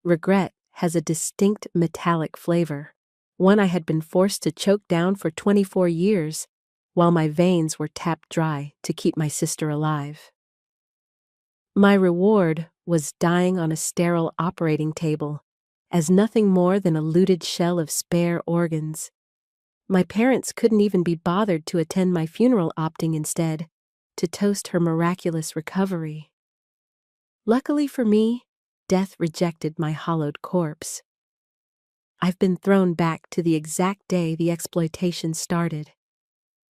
Regret has a distinct metallic flavor, one I had been forced to choke down for 24 years, while my veins were tapped dry to keep my sister alive. My reward was dying on a sterile operating table, as nothing more than a looted shell of spare organs. My parents couldn't even be bothered to attend my funeral, opting instead to toast her miraculous recovery. Luckily for me, death rejected my hollowed corpse. I've been thrown back to the exact day the exploitation started.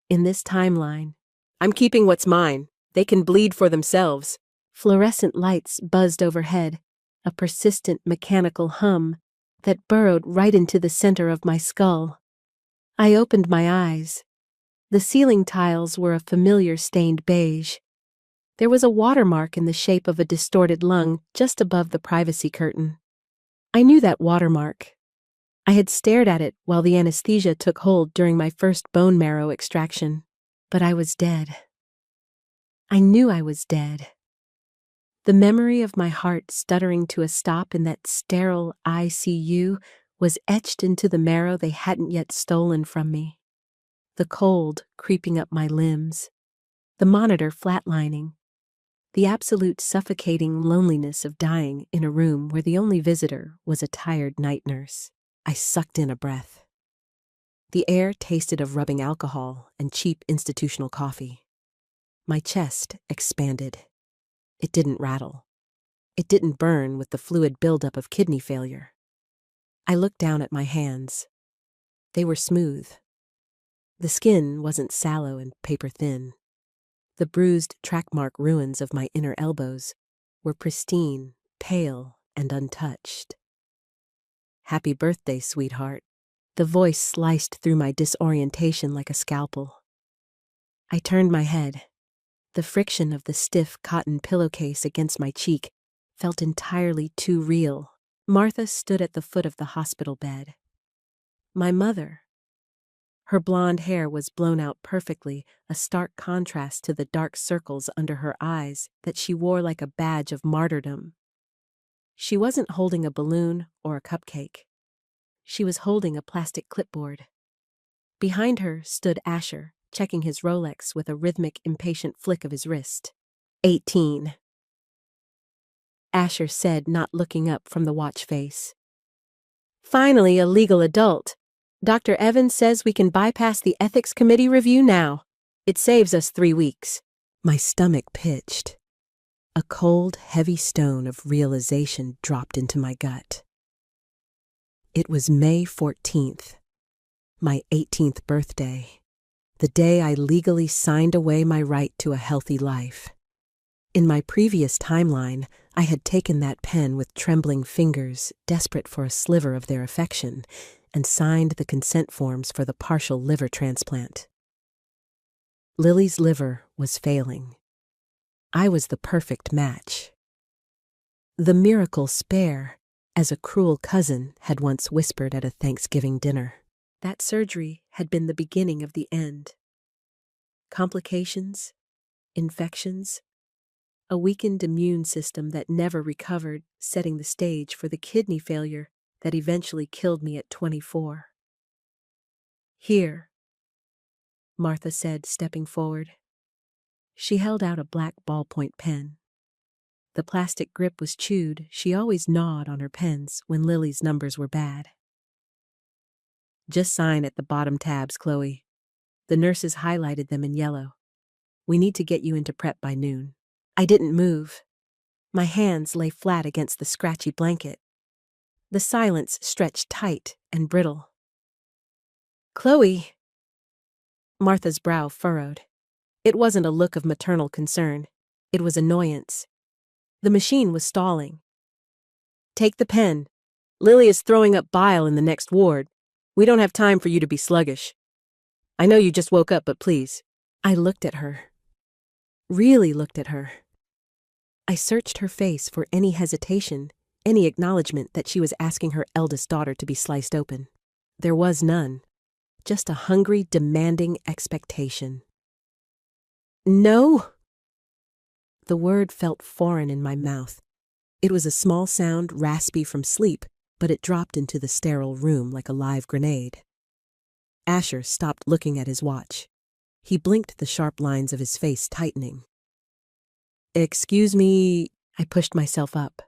In this timeline, I'm keeping what's mine. They can bleed for themselves. Fluorescent lights buzzed overhead, a persistent mechanical hum that burrowed right into the center of my skull. I opened my eyes. The ceiling tiles were a familiar stained beige. There was a watermark in the shape of a distorted lung just above the privacy curtain. I knew that watermark. I had stared at it while the anesthesia took hold during my first bone marrow extraction. But I was dead. I knew I was dead. The memory of my heart stuttering to a stop in that sterile ICU was etched into the marrow they hadn't yet stolen from me. The cold creeping up my limbs, the monitor flatlining, the absolute suffocating loneliness of dying in a room where the only visitor was a tired night nurse. I sucked in a breath. The air tasted of rubbing alcohol and cheap institutional coffee. My chest expanded. It didn't rattle. It didn't burn with the fluid buildup of kidney failure. I looked down at my hands. They were smooth. The skin wasn't sallow and paper-thin. The bruised track-mark ruins of my inner elbows were pristine, pale, and untouched. "Happy birthday, sweetheart." The voice sliced through my disorientation like a scalpel. I turned my head. The friction of the stiff cotton pillowcase against my cheek felt entirely too real. Martha stood at the foot of the hospital bed. My mother. Her blonde hair was blown out perfectly, a stark contrast to the dark circles under her eyes that she wore like a badge of martyrdom. She wasn't holding a balloon or a cupcake. She was holding a plastic clipboard. Behind her stood Asher, checking his Rolex with a rhythmic, impatient flick of his wrist. 18. Asher said, not looking up from the watch face. "Finally, a legal adult. Dr. Evans says we can bypass the ethics committee review now. It saves us 3 weeks. My stomach pitched. A cold, heavy stone of realization dropped into my gut. It was May 14th, my 18th birthday, the day I legally signed away my right to a healthy life. In my previous timeline, I had taken that pen with trembling fingers, desperate for a sliver of their affection, and signed the consent forms for the partial liver transplant. Lily's liver was failing. I was the perfect match. The miracle spare, as a cruel cousin had once whispered at a Thanksgiving dinner. That surgery had been the beginning of the end. Complications, infections, a weakened immune system that never recovered, setting the stage for the kidney failure that eventually killed me at 24. "Here," Martha said, stepping forward. She held out a black ballpoint pen. The plastic grip was chewed. She always gnawed on her pens when Lily's numbers were bad. "Just sign at the bottom tabs, Chloe." The nurses highlighted them in yellow. "We need to get you into prep by noon." I didn't move. My hands lay flat against the scratchy blanket. The silence stretched tight and brittle. "Chloe." Martha's brow furrowed. It wasn't a look of maternal concern. It was annoyance. The machine was stalling. "Take the pen. Lily is throwing up bile in the next ward. We don't have time for you to be sluggish. I know you just woke up, but please." I looked at her. Really looked at her. I searched her face for any hesitation, any acknowledgement that she was asking her eldest daughter to be sliced open. There was none. Just a hungry, demanding expectation. "No." The word felt foreign in my mouth. It was a small sound, raspy from sleep, but it dropped into the sterile room like a live grenade. Asher stopped looking at his watch. He blinked, the sharp lines of his face tightening. "Excuse me," I pushed myself up.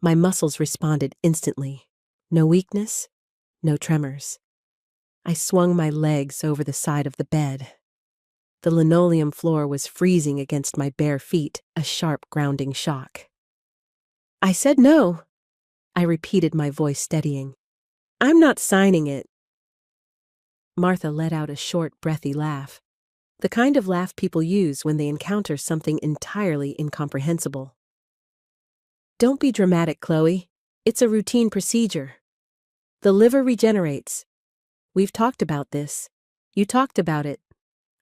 My muscles responded instantly. No weakness, no tremors. I swung my legs over the side of the bed. The linoleum floor was freezing against my bare feet, a sharp grounding shock. "I said no," I repeated, my voice steadying. "I'm not signing it." Martha let out a short, breathy laugh, the kind of laugh people use when they encounter something entirely incomprehensible. "Don't be dramatic, Chloe. It's a routine procedure. The liver regenerates. We've talked about this. You talked about it,"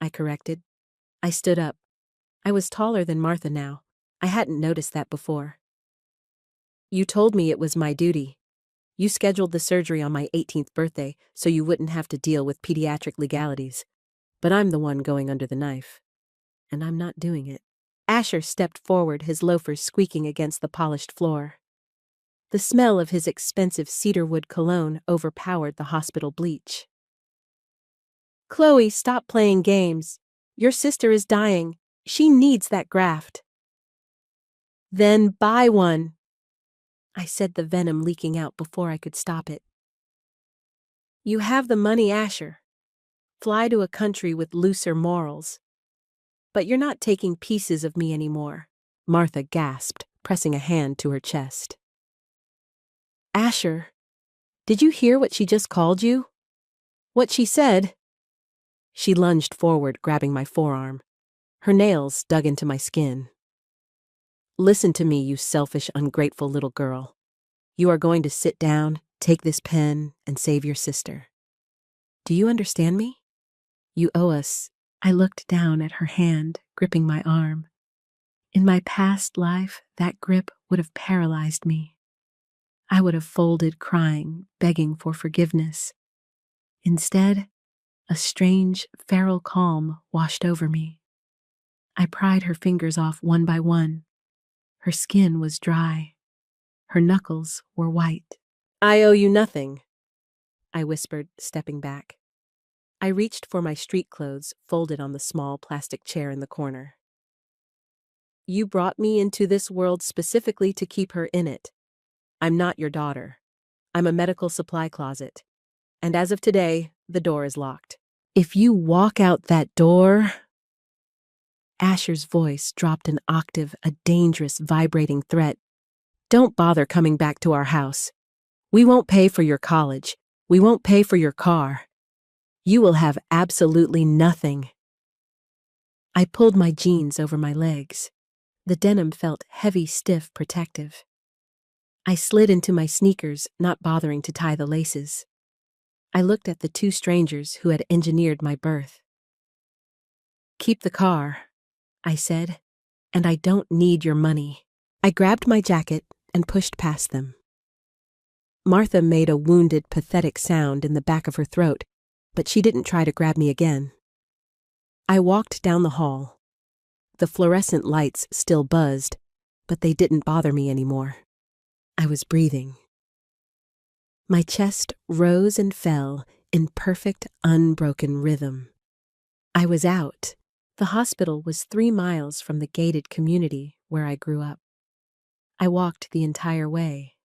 I corrected. I stood up. I was taller than Martha now. I hadn't noticed that before. "You told me it was my duty. You scheduled the surgery on my 18th birthday so you wouldn't have to deal with pediatric legalities. But I'm the one going under the knife. And I'm not doing it." Asher stepped forward, his loafers squeaking against the polished floor. The smell of his expensive cedarwood cologne overpowered the hospital bleach. "Chloe, stop playing games. Your sister is dying. She needs that graft." "Then buy one," I said, the venom leaking out before I could stop it. "You have the money, Asher. Fly to a country with looser morals. But you're not taking pieces of me anymore," Martha gasped, pressing a hand to her chest. "Asher, did you hear what she just called you? What she said?" She lunged forward, grabbing my forearm. Her nails dug into my skin. "Listen to me, you selfish, ungrateful little girl. You are going to sit down, take this pen, and save your sister. Do you understand me? You owe us." I looked down at her hand, gripping my arm. In my past life, that grip would have paralyzed me. I would have folded, crying, begging for forgiveness. Instead, a strange, feral calm washed over me. I pried her fingers off one by one. Her skin was dry. Her knuckles were white. "I owe you nothing," I whispered, stepping back. I reached for my street clothes, folded on the small plastic chair in the corner. "You brought me into this world specifically to keep her in it. I'm not your daughter. I'm a medical supply closet. And as of today, the door is locked. If you walk out that door..." Asher's voice dropped an octave, a dangerous, vibrating threat. "Don't bother coming back to our house. We won't pay for your college. We won't pay for your car. You will have absolutely nothing." I pulled my jeans over my legs. The denim felt heavy, stiff, protective. I slid into my sneakers, not bothering to tie the laces. I looked at the two strangers who had engineered my birth. "Keep the car," I said, "and I don't need your money." I grabbed my jacket and pushed past them. Martha made a wounded, pathetic sound in the back of her throat, but she didn't try to grab me again. I walked down the hall. The fluorescent lights still buzzed, but they didn't bother me anymore. I was breathing. My chest rose and fell in perfect, unbroken rhythm. I was out. The hospital was 3 miles from the gated community where I grew up. I walked the entire way.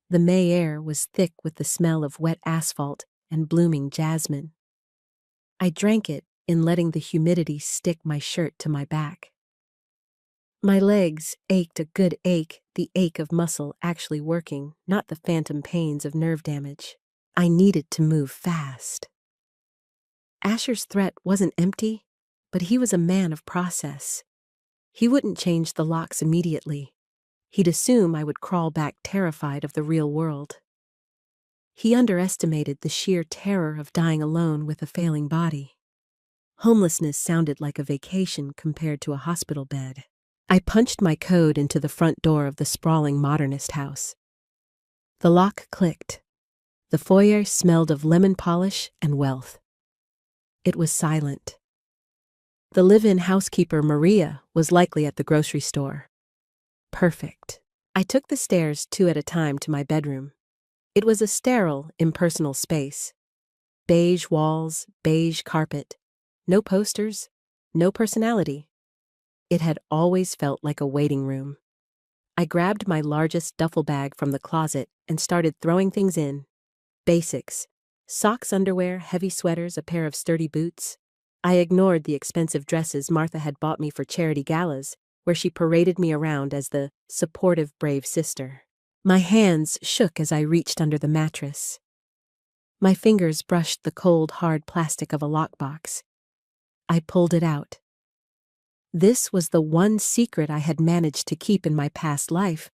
The May air was thick with the smell of wet asphalt and blooming jasmine. I drank it in letting the humidity stick my shirt to my back. My legs ached a good ache, the ache of muscle actually working, not the phantom pains of nerve damage. I needed to move fast. Asher's threat wasn't empty, but he was a man of process. He wouldn't change the locks immediately. He'd assume I would crawl back terrified of the real world. He underestimated the sheer terror of dying alone with a failing body. Homelessness sounded like a vacation compared to a hospital bed. I punched my code into the front door of the sprawling modernist house. The lock clicked. The foyer smelled of lemon polish and wealth. It was silent. The live-in housekeeper, Maria, was likely at the grocery store. Perfect. I took the stairs 2 at a time to my bedroom. It was a sterile, impersonal space. Beige walls, beige carpet. No posters, no personality. It had always felt like a waiting room. I grabbed my largest duffel bag from the closet and started throwing things in. Basics. Socks, underwear, heavy sweaters, a pair of sturdy boots. I ignored the expensive dresses Martha had bought me for charity galas, where she paraded me around as the supportive, brave sister. My hands shook as I reached under the mattress. My fingers brushed the cold, hard plastic of a lockbox. I pulled it out. This was the one secret I had managed to keep in my past life,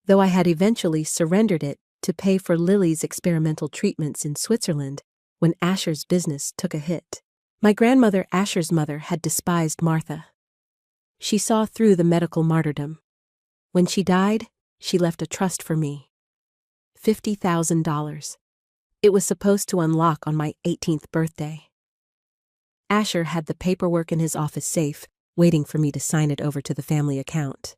though I had eventually surrendered it to pay for Lily's experimental treatments in Switzerland when Asher's business took a hit. My grandmother, Asher's mother, had despised Martha. She saw through the medical martyrdom. When she died, she left a trust for me. $50,000. It was supposed to unlock on my 18th birthday. Asher had the paperwork in his office safe, waiting for me to sign it over to the family account.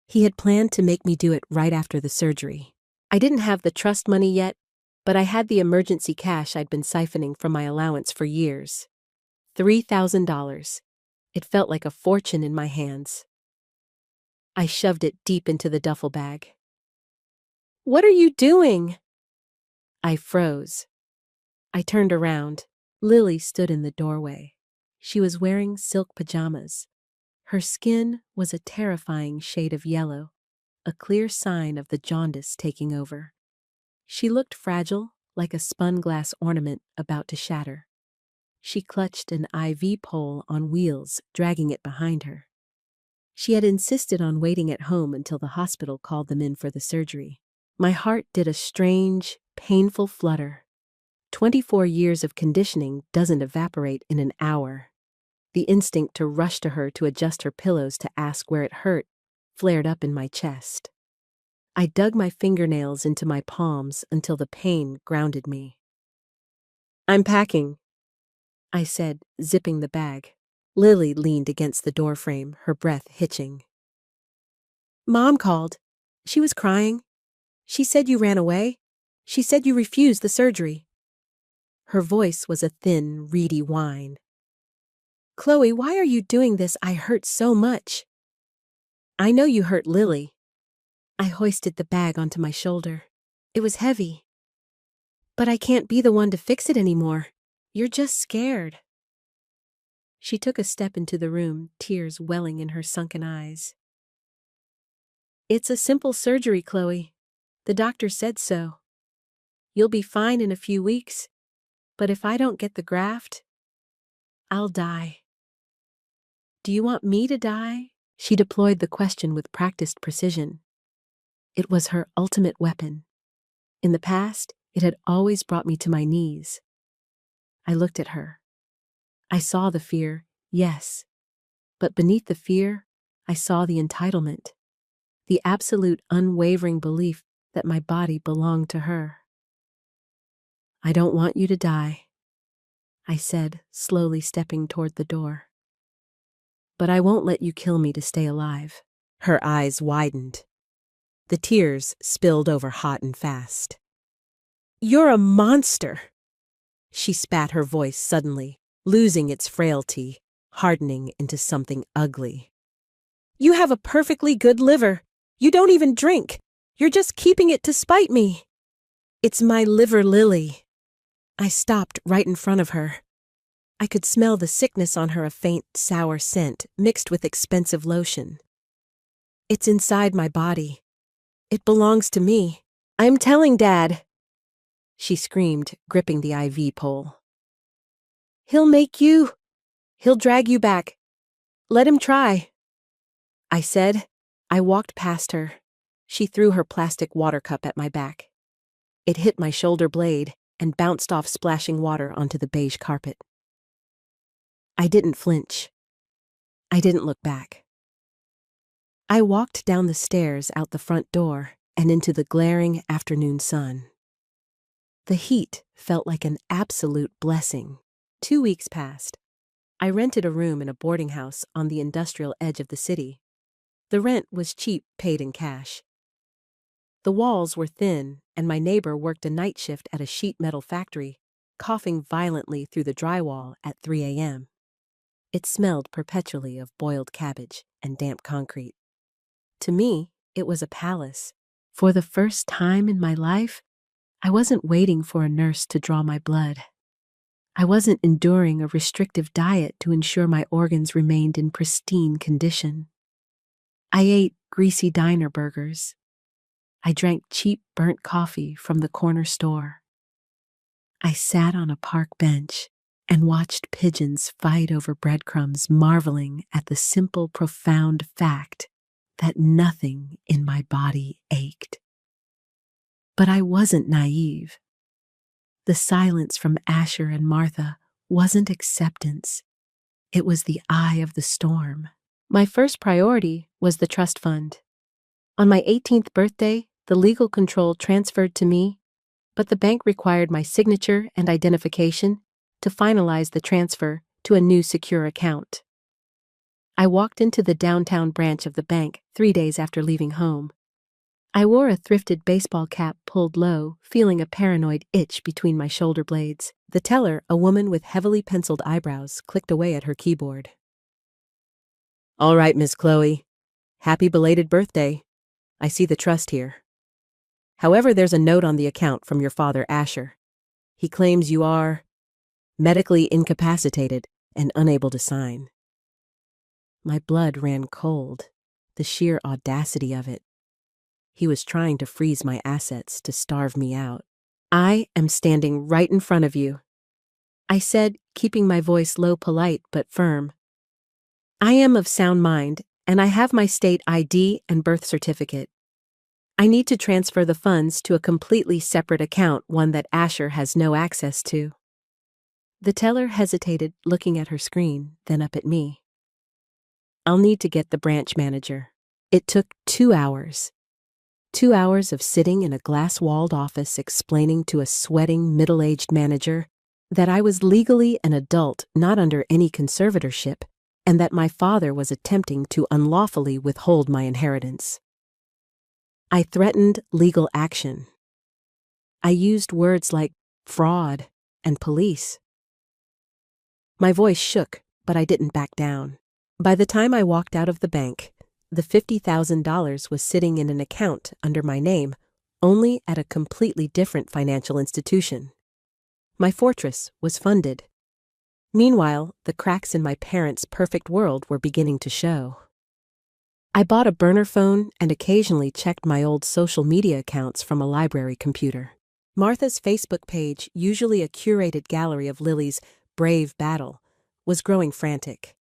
He had planned to make me do it right after the surgery. I didn't have the trust money yet, but I had the emergency cash I'd been siphoning from my allowance for years. $3,000. It felt like a fortune in my hands. I shoved it deep into the duffel bag. "What are you doing?" I froze. I turned around. Lily stood in the doorway. She was wearing silk pajamas. Her skin was a terrifying shade of yellow, a clear sign of the jaundice taking over. She looked fragile, like a spun glass ornament about to shatter. She clutched an IV pole on wheels, dragging it behind her. She had insisted on waiting at home until the hospital called them in for the surgery. My heart did a strange, painful flutter. 24 years of conditioning doesn't evaporate in an hour. The instinct to rush to her to adjust her pillows to ask where it hurt flared up in my chest. I dug my fingernails into my palms until the pain grounded me. "I'm packing," I said, zipping the bag. Lily leaned against the doorframe, her breath hitching. "Mom called. She was crying. She said you ran away. She said you refused the surgery." Her voice was a thin, reedy whine. "Chloe, why are you doing this? I hurt so much." "I know you hurt Lily." I hoisted the bag onto my shoulder. It was heavy. "But I can't be the one to fix it anymore. You're just scared." She took a step into the room, tears welling in her sunken eyes. "It's a simple surgery, Chloe. The doctor said so. You'll be fine in a few weeks, but if I don't get the graft, I'll die." "Do you want me to die?" She deployed the question with practiced precision. It was her ultimate weapon. In the past, it had always brought me to my knees. I looked at her. I saw the fear, yes, but beneath the fear, I saw the entitlement, the absolute unwavering belief that my body belonged to her. "I don't want you to die," I said, slowly stepping toward the door. "But I won't let you kill me to stay alive." Her eyes widened. The tears spilled over hot and fast. "You're a monster!" She spat, her voice suddenly, losing its frailty, hardening into something ugly. "You have a perfectly good liver. You don't even drink. You're just keeping it to spite me." "It's my liver, Lily." I stopped right in front of her. I could smell the sickness on her, a faint, sour scent mixed with expensive lotion. "It's inside my body. It belongs to me. I'm telling Dad," she screamed, gripping the IV pole. "He'll make you. He'll drag you back. Let him try," I said. I walked past her. She threw her plastic water cup at my back. It hit my shoulder blade and bounced off, splashing water onto the beige carpet. I didn't flinch. I didn't look back. I walked down the stairs, out the front door, and into the glaring afternoon sun. The heat felt like an absolute blessing. 2 weeks passed. I rented a room in a boarding house on the industrial edge of the city. The rent was cheap, paid in cash. The walls were thin, and my neighbor worked a night shift at a sheet metal factory, coughing violently through the drywall at 3 a.m. It smelled perpetually of boiled cabbage and damp concrete. To me, it was a palace. For the first time in my life, I wasn't waiting for a nurse to draw my blood. I wasn't enduring a restrictive diet to ensure my organs remained in pristine condition. I ate greasy diner burgers. I drank cheap burnt coffee from the corner store. I sat on a park bench and watched pigeons fight over breadcrumbs, marveling at the simple, profound fact that nothing in my body ached. But I wasn't naive. The silence from Asher and Martha wasn't acceptance. It was the eye of the storm. My first priority was the trust fund. On my 18th birthday, the legal control transferred to me, but the bank required my signature and identification to finalize the transfer to a new secure account. I walked into the downtown branch of the bank 3 days after leaving home. I wore a thrifted baseball cap pulled low, feeling a paranoid itch between my shoulder blades. The teller, a woman with heavily penciled eyebrows, clicked away at her keyboard. "All right, Miss Chloe. Happy belated birthday. I see the trust here. However, there's a note on the account from your father, Asher. He claims you are medically incapacitated and unable to sign." My blood ran cold, the sheer audacity of it. He was trying to freeze my assets, to starve me out. "I am standing right in front of you," I said, keeping my voice low, polite, but firm. "I am of sound mind, and I have my state ID and birth certificate. I need to transfer the funds to a completely separate account, one that Asher has no access to." The teller hesitated, looking at her screen, then up at me. "I'll need to get the branch manager." It took 2 hours. 2 hours of sitting in a glass-walled office explaining to a sweating, middle-aged manager that I was legally an adult, not under any conservatorship, and that my father was attempting to unlawfully withhold my inheritance. I threatened legal action. I used words like fraud and police. My voice shook, but I didn't back down. By the time I walked out of the bank, the $50,000 was sitting in an account under my name, only at a completely different financial institution. My fortress was funded. Meanwhile, the cracks in my parents' perfect world were beginning to show. I bought a burner phone and occasionally checked my old social media accounts from a library computer. Martha's Facebook page, usually a curated gallery of Lily's brave battle, was growing frantic.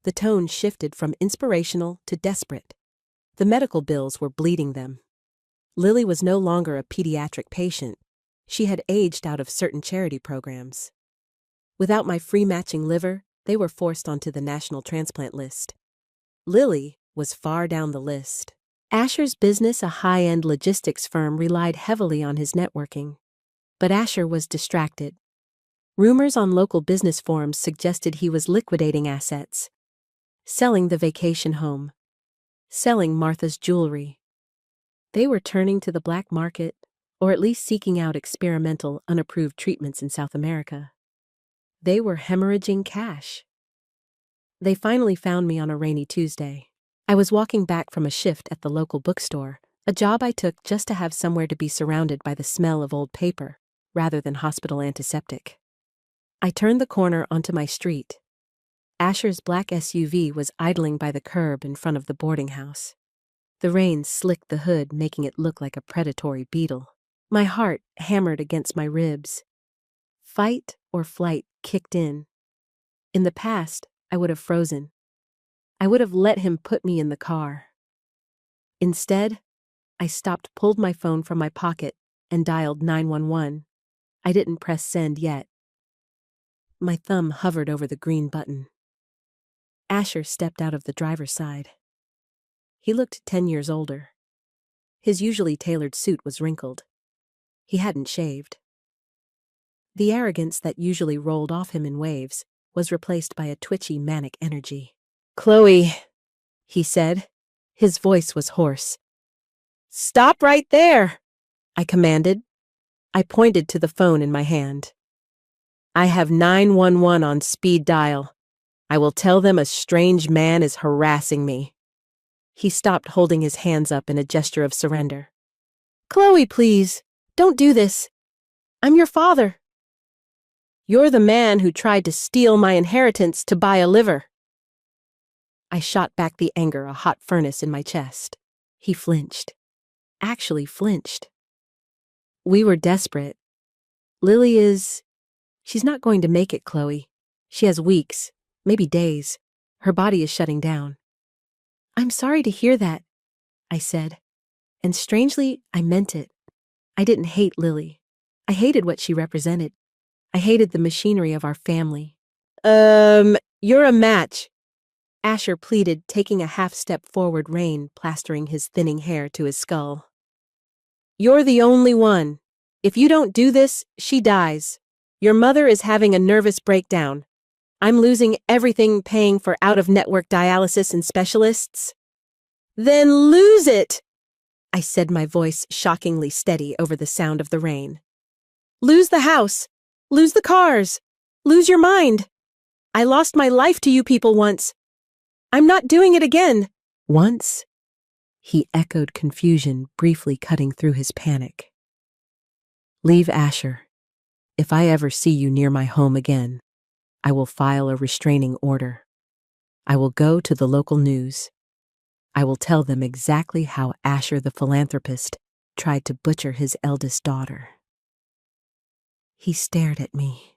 The tone shifted from inspirational to desperate. The medical bills were bleeding them. Lily was no longer a pediatric patient. She had aged out of certain charity programs. Without my free matching liver, they were forced onto the national transplant list. Lily was far down the list. Asher's business, a high-end logistics firm, relied heavily on his networking. But Asher was distracted. Rumors on local business forums suggested he was liquidating assets, selling the vacation home, selling Martha's jewelry. They were turning to the black market, or at least seeking out experimental, unapproved treatments in South America. They were hemorrhaging cash. They finally found me on a rainy Tuesday. I was walking back from a shift at the local bookstore, a job I took just to have somewhere to be surrounded by the smell of old paper, rather than hospital antiseptic. I turned the corner onto my street. Asher's black SUV was idling by the curb in front of the boarding house. The rain slicked the hood, making it look like a predatory beetle. My heart hammered against my ribs. Fight or flight kicked in. In the past, I would have frozen. I would have let him put me in the car. Instead, I stopped, pulled my phone from my pocket, and dialed 911. I didn't press send yet. My thumb hovered over the green button. Asher stepped out of the driver's side. He looked 10 years older. His usually tailored suit was wrinkled. He hadn't shaved. The arrogance that usually rolled off him in waves was replaced by a twitchy, manic energy. "Chloe," he said. His voice was hoarse. Stop right there, I commanded. I pointed to the phone in my hand. I have 911 on speed dial. I will tell them a strange man is harassing me. He stopped holding his hands up in a gesture of surrender. Chloe, please, don't do this. I'm your father. You're the man who tried to steal my inheritance to buy a liver. I shot back the anger a hot furnace in my chest. He flinched. Actually flinched. We were desperate. She's not going to make it, Chloe. She has weeks, maybe days. Her body is shutting down. I'm sorry to hear that, I said. And strangely, I meant it. I didn't hate Lily. I hated what she represented. I hated the machinery of our family. You're a match, Asher pleaded, taking a half-step forward, rain plastering his thinning hair to his skull. You're the only one. If you don't do this, she dies. Your mother is having a nervous breakdown. I'm losing everything paying for out-of-network dialysis and specialists. Then lose it, I said, my voice shockingly steady over the sound of the rain. Lose the house. Lose the cars. Lose your mind. I lost my life to you people once. I'm not doing it again. Once? He echoed, confusion briefly cutting through his panic. Leave Asher. If I ever see you near my home again, I will file a restraining order. I will go to the local news. I will tell them exactly how Asher the philanthropist tried to butcher his eldest daughter. He stared at me.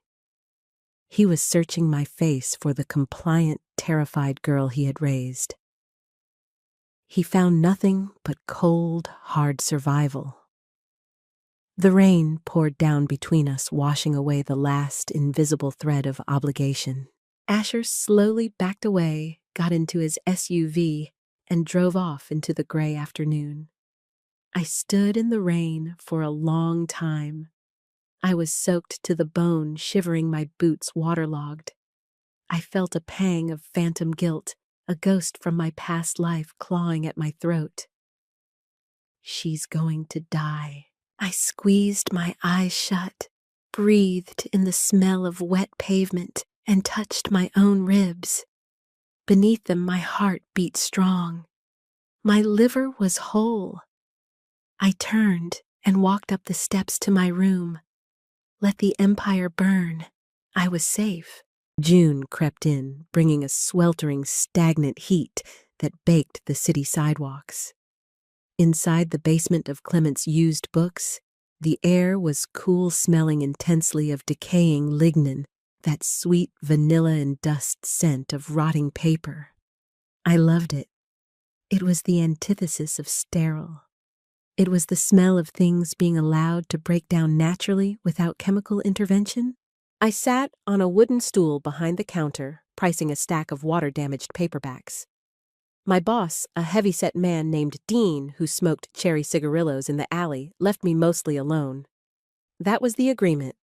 He was searching my face for the compliant, terrified girl he had raised. He found nothing but cold, hard survival. The rain poured down between us, washing away the last invisible thread of obligation. Asher slowly backed away, got into his SUV, and drove off into the gray afternoon. I stood in the rain for a long time. I was soaked to the bone, shivering, my boots waterlogged. I felt a pang of phantom guilt, a ghost from my past life clawing at my throat. She's going to die. I squeezed my eyes shut, breathed in the smell of wet pavement, and touched my own ribs. Beneath them, my heart beat strong. My liver was whole. I turned and walked up the steps to my room. Let the empire burn. I was safe. June crept in, bringing a sweltering, stagnant heat that baked the city sidewalks. Inside the basement of Clement's used books, the air was cool, smelling intensely of decaying lignin, that sweet vanilla and dust scent of rotting paper. I loved it. It was the antithesis of sterile. It was the smell of things being allowed to break down naturally without chemical intervention. I sat on a wooden stool behind the counter, pricing a stack of water-damaged paperbacks. My boss, a heavy-set man named Dean, who smoked cherry cigarillos in the alley, left me mostly alone. That was the agreement.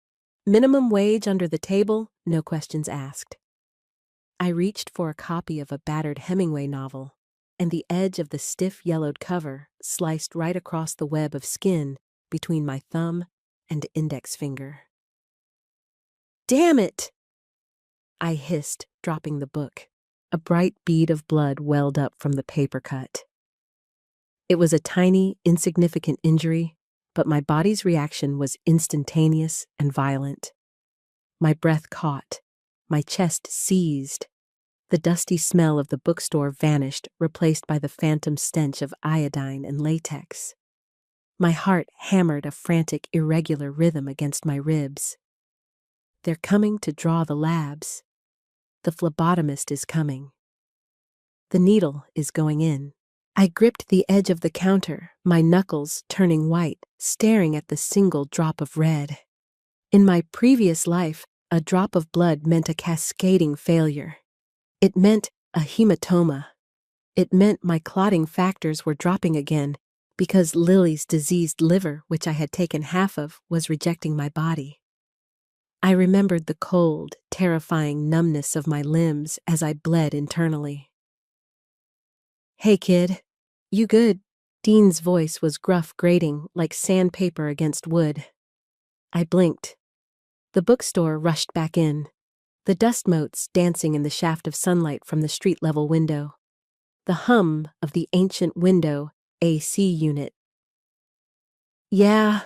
Minimum wage under the table, no questions asked. I reached for a copy of a battered Hemingway novel, and the edge of the stiff yellowed cover sliced right across the web of skin between my thumb and index finger. Damn it! I hissed, dropping the book. A bright bead of blood welled up from the paper cut. It was a tiny, insignificant injury, but my body's reaction was instantaneous and violent. My breath caught. My chest seized. The dusty smell of the bookstore vanished, replaced by the phantom stench of iodine and latex. My heart hammered a frantic, irregular rhythm against my ribs. They're coming to draw the labs. The phlebotomist is coming. The needle is going in. I gripped the edge of the counter, my knuckles turning white, staring at the single drop of red. In my previous life, a drop of blood meant a cascading failure. It meant a hematoma. It meant my clotting factors were dropping again because Lily's diseased liver, which I had taken half of, was rejecting my body. I remembered the cold, terrifying numbness of my limbs as I bled internally. Hey, kid. You good? Dean's voice was gruff, grating, like sandpaper against wood. I blinked. The bookstore rushed back in, the dust motes dancing in the shaft of sunlight from the street-level window. The hum of the ancient window AC unit. Yeah,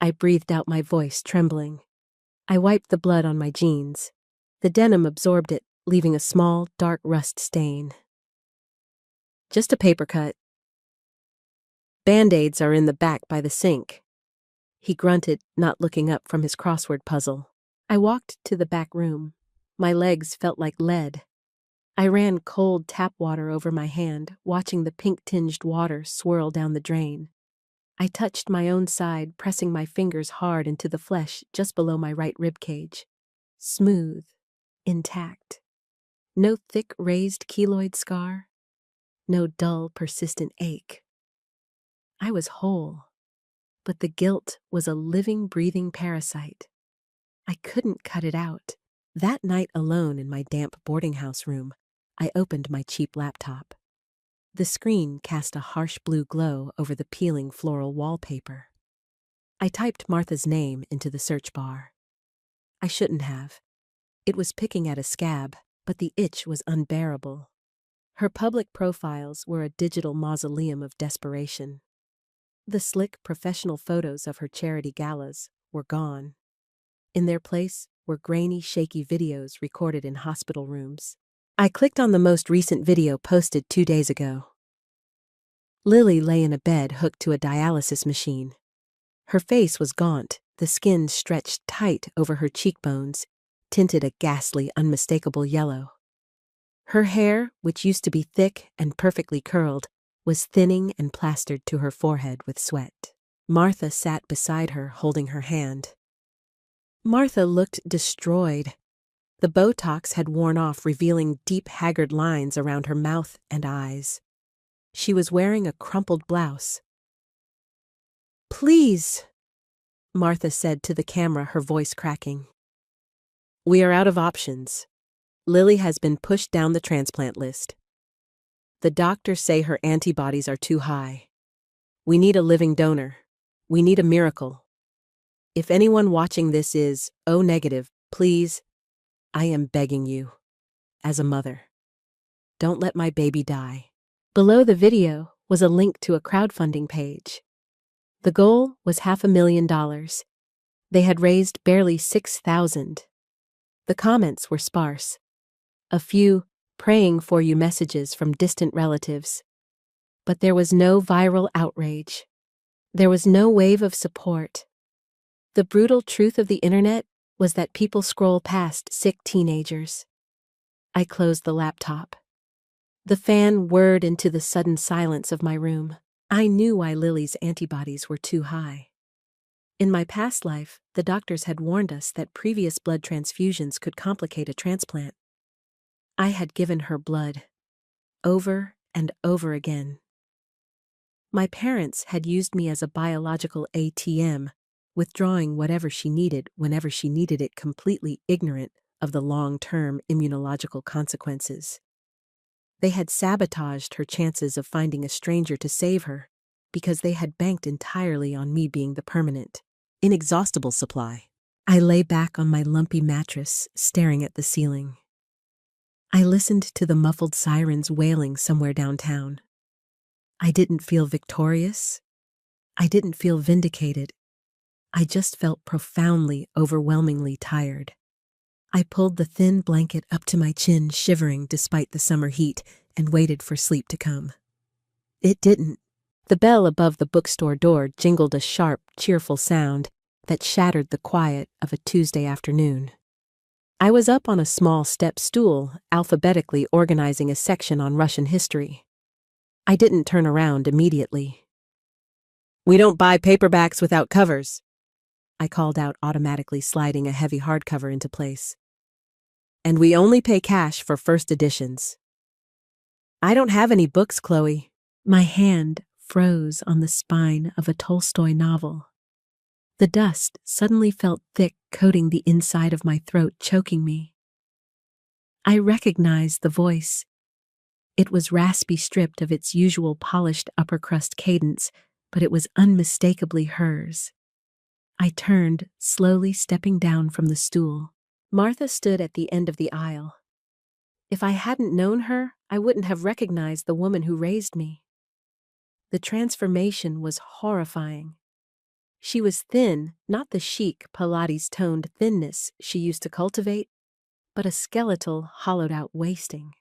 I breathed out, my voice trembling. I wiped the blood on my jeans. The denim absorbed it, leaving a small, dark rust stain. Just a paper cut. Band-aids are in the back by the sink. He grunted, not looking up from his crossword puzzle. I walked to the back room. My legs felt like lead. I ran cold tap water over my hand, watching the pink-tinged water swirl down the drain. I touched my own side, pressing my fingers hard into the flesh just below my right rib cage. Smooth, intact. No thick, raised keloid scar. No dull, persistent ache. I was whole, but the guilt was a living, breathing parasite. I couldn't cut it out. That night alone in my damp boarding house room, I opened my cheap laptop. The screen cast a harsh blue glow over the peeling floral wallpaper. I typed Martha's name into the search bar. I shouldn't have. It was picking at a scab, but the itch was unbearable. Her public profiles were a digital mausoleum of desperation. The slick, professional photos of her charity galas were gone. In their place were grainy, shaky videos recorded in hospital rooms. I clicked on the most recent video posted 2 days ago. Lily lay in a bed hooked to a dialysis machine. Her face was gaunt, the skin stretched tight over her cheekbones, tinted a ghastly, unmistakable yellow. Her hair, which used to be thick and perfectly curled, was thinning and plastered to her forehead with sweat. Martha sat beside her, holding her hand. Martha looked destroyed. The Botox had worn off, revealing deep, haggard lines around her mouth and eyes. She was wearing a crumpled blouse. "Please," Martha said to the camera, her voice cracking. "We are out of options. Lily has been pushed down the transplant list. The doctors say her antibodies are too high. We need a living donor. We need a miracle. If anyone watching this is O negative, please, I am begging you, as a mother, don't let my baby die." Below the video was a link to a crowdfunding page. The goal was $500,000. They had raised barely $6,000. The comments were sparse. A few praying for you messages from distant relatives. But there was no viral outrage. There was no wave of support. The brutal truth of the internet was that people scroll past sick teenagers. I closed the laptop. The fan whirred into the sudden silence of my room. I knew why Lily's antibodies were too high. In my past life, the doctors had warned us that previous blood transfusions could complicate a transplant. I had given her blood, over and over again. My parents had used me as a biological ATM, withdrawing whatever she needed whenever she needed it, completely ignorant of the long-term immunological consequences. They had sabotaged her chances of finding a stranger to save her because they had banked entirely on me being the permanent, inexhaustible supply. I lay back on my lumpy mattress, staring at the ceiling. I listened to the muffled sirens wailing somewhere downtown. I didn't feel victorious. I didn't feel vindicated. I just felt profoundly, overwhelmingly tired. I pulled the thin blanket up to my chin, shivering despite the summer heat, and waited for sleep to come. It didn't. The bell above the bookstore door jingled a sharp, cheerful sound that shattered the quiet of a Tuesday afternoon. I was up on a small step stool, alphabetically organizing a section on Russian history. I didn't turn around immediately. "We don't buy paperbacks without covers," I called out, automatically sliding a heavy hardcover into place. "And we only pay cash for first editions." "I don't have any books, Chloe." My hand froze on the spine of a Tolstoy novel. The dust suddenly felt thick, coating the inside of my throat, choking me. I recognized the voice. It was raspy, stripped of its usual polished upper crust cadence, but it was unmistakably hers. I turned, slowly stepping down from the stool. Martha stood at the end of the aisle. If I hadn't known her, I wouldn't have recognized the woman who raised me. The transformation was horrifying. She was thin, not the chic, Pilates-toned thinness she used to cultivate, but a skeletal, hollowed-out wasting.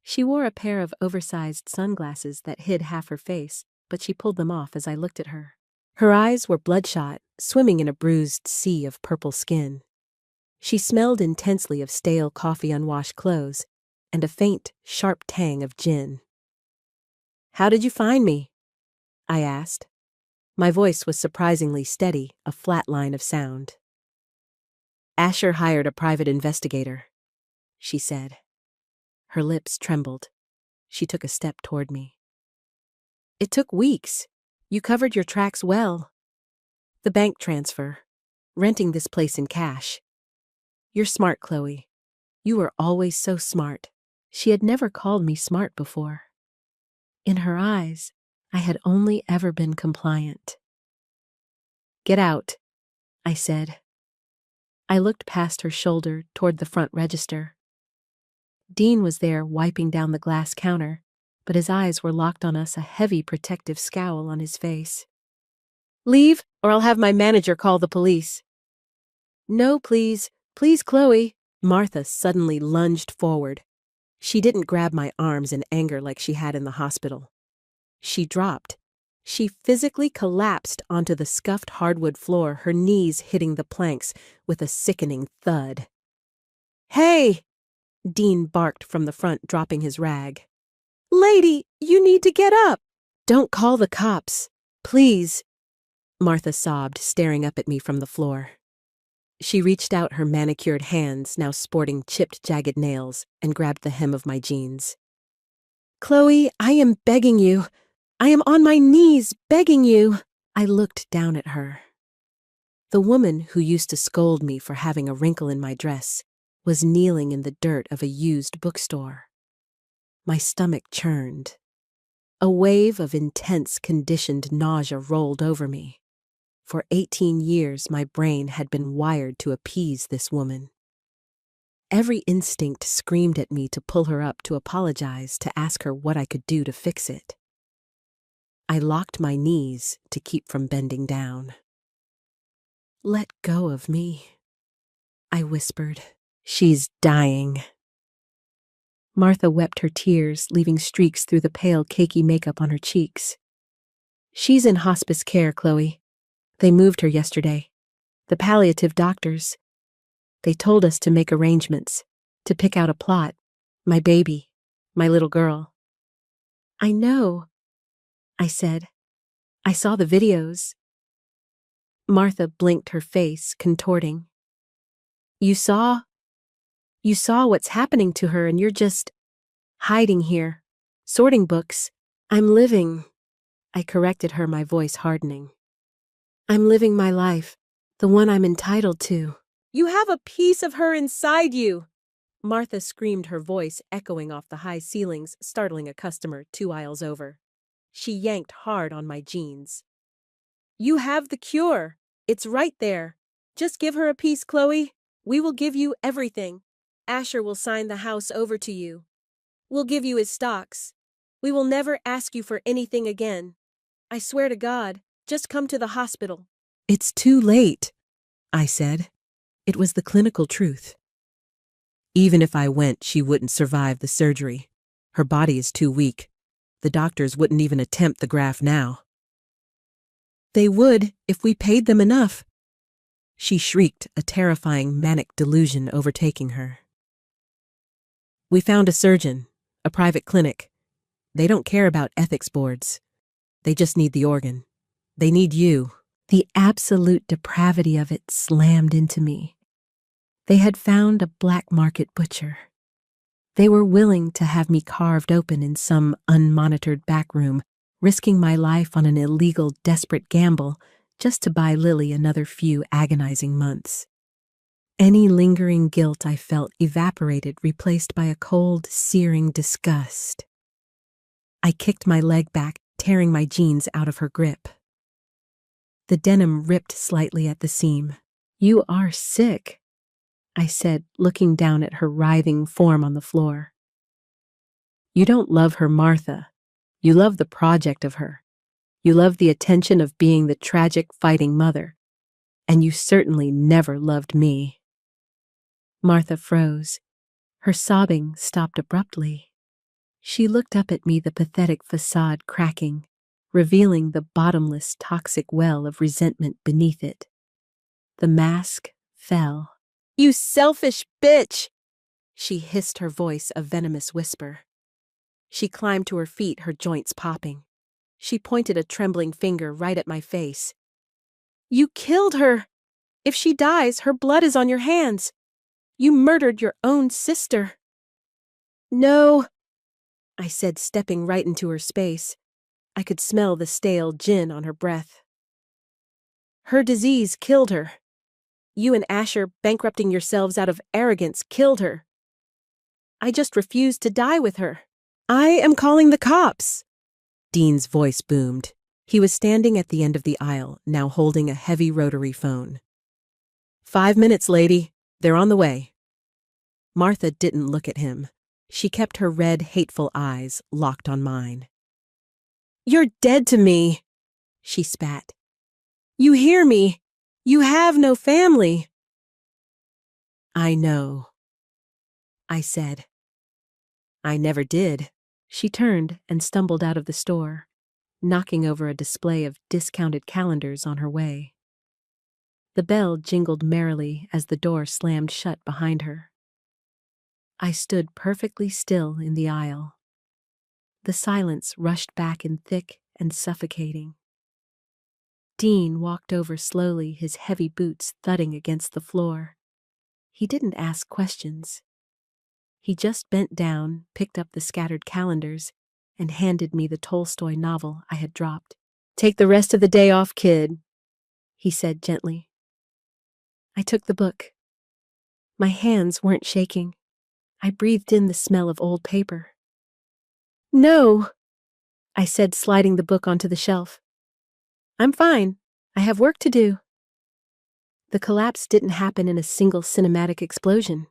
She wore a pair of oversized sunglasses that hid half her face, but she pulled them off as I looked at her. Her eyes were bloodshot, swimming in a bruised sea of purple skin. She smelled intensely of stale coffee, unwashed clothes, and a faint, sharp tang of gin. "How did you find me?" I asked. My voice was surprisingly steady, a flat line of sound. "Asher hired a private investigator," she said. Her lips trembled. She took a step toward me. "It took weeks. You covered your tracks well. The bank transfer, renting this place in cash. You're smart, Chloe. You were always so smart." She had never called me smart before. In her eyes, I had only ever been compliant. "Get out," I said. I looked past her shoulder toward the front register. Dean was there wiping down the glass counter, but his eyes were locked on us, a heavy protective scowl on his face. "Leave, or I'll have my manager call the police." "No, please. Please, Chloe." Martha suddenly lunged forward. She didn't grab my arms in anger like she had in the hospital. She dropped. She physically collapsed onto the scuffed hardwood floor, her knees hitting the planks with a sickening thud. "Hey!" Dean barked from the front, dropping his rag. "Lady, you need to get up!" "Don't call the cops, please," Martha sobbed, staring up at me from the floor. She reached out her manicured hands, now sporting chipped, jagged nails, and grabbed the hem of my jeans. "Chloe, I am begging you. I am on my knees, begging you." I looked down at her. The woman who used to scold me for having a wrinkle in my dress was kneeling in the dirt of a used bookstore. My stomach churned. A wave of intense, conditioned nausea rolled over me. For 18 years, my brain had been wired to appease this woman. Every instinct screamed at me to pull her up, to apologize, to ask her what I could do to fix it. I locked my knees to keep from bending down. "Let go of me," I whispered. "She's dying." Martha wept her tears, leaving streaks through the pale, cakey makeup on her cheeks. "She's in hospice care, Chloe. They moved her yesterday. The palliative doctors. They told us to make arrangements, to pick out a plot. My baby, my little girl." "I know," I said. "I saw the videos." Martha blinked, her face contorting. You saw what's happening to her, and you're just hiding here, sorting books." "I'm living," I corrected her, my voice hardening. "I'm living my life, the one I'm entitled to." "You have a piece of her inside you!" Martha screamed, her voice echoing off the high ceilings, startling a customer 2 aisles over. She yanked hard on my jeans. "You have the cure. It's right there. Just give her a piece, Chloe. We will give you everything. Asher will sign the house over to you. We'll give you his stocks. We will never ask you for anything again. I swear to God, just come to the hospital." "It's too late," I said. It was the clinical truth. Even if I went, she wouldn't survive the surgery. Her body is too weak. The doctors wouldn't even attempt the graft now. "They would if we paid them enough," she shrieked, a terrifying manic delusion overtaking her. "We found a surgeon, a private clinic. They don't care about ethics boards. They just need the organ. They need you." The absolute depravity of it slammed into me. They had found a black market butcher. They were willing to have me carved open in some unmonitored back room, risking my life on an illegal, desperate gamble just to buy Lily another few agonizing months. Any lingering guilt I felt evaporated, replaced by a cold, searing disgust. I kicked my leg back, tearing my jeans out of her grip. The denim ripped slightly at the seam. "You are sick," I said, looking down at her writhing form on the floor. "You don't love her, Martha. You love the project of her. You love the attention of being the tragic fighting mother. And you certainly never loved me." Martha froze. Her sobbing stopped abruptly. She looked up at me, the pathetic facade cracking, revealing the bottomless, toxic well of resentment beneath it. The mask fell. "You selfish bitch!" she hissed, her voice a venomous whisper. She climbed to her feet, her joints popping. She pointed a trembling finger right at my face. "You killed her! If she dies, her blood is on your hands! You murdered your own sister!" "No," I said, stepping right into her space. I could smell the stale gin on her breath. "Her disease killed her. You and Asher, bankrupting yourselves out of arrogance, killed her. I just refused to die with her. I am calling the cops." Dean's voice boomed. He was standing at the end of the aisle, now holding a heavy rotary phone. "5 minutes, lady. They're on the way." Martha didn't look at him. She kept her red, hateful eyes locked on mine. "You're dead to me," she spat. "You hear me? You have no family." "I know," I said. "I never did." She turned and stumbled out of the store, knocking over a display of discounted calendars on her way. The bell jingled merrily as the door slammed shut behind her. I stood perfectly still in the aisle. The silence rushed back in thick and suffocating. Dean walked over slowly, his heavy boots thudding against the floor. He didn't ask questions. He just bent down, picked up the scattered calendars, and handed me the Tolstoy novel I had dropped. "Take the rest of the day off, kid," he said gently. I took the book. My hands weren't shaking. I breathed in the smell of old paper. "No," I said, sliding the book onto the shelf. "I'm fine. I have work to do." The collapse didn't happen in a single cinematic explosion.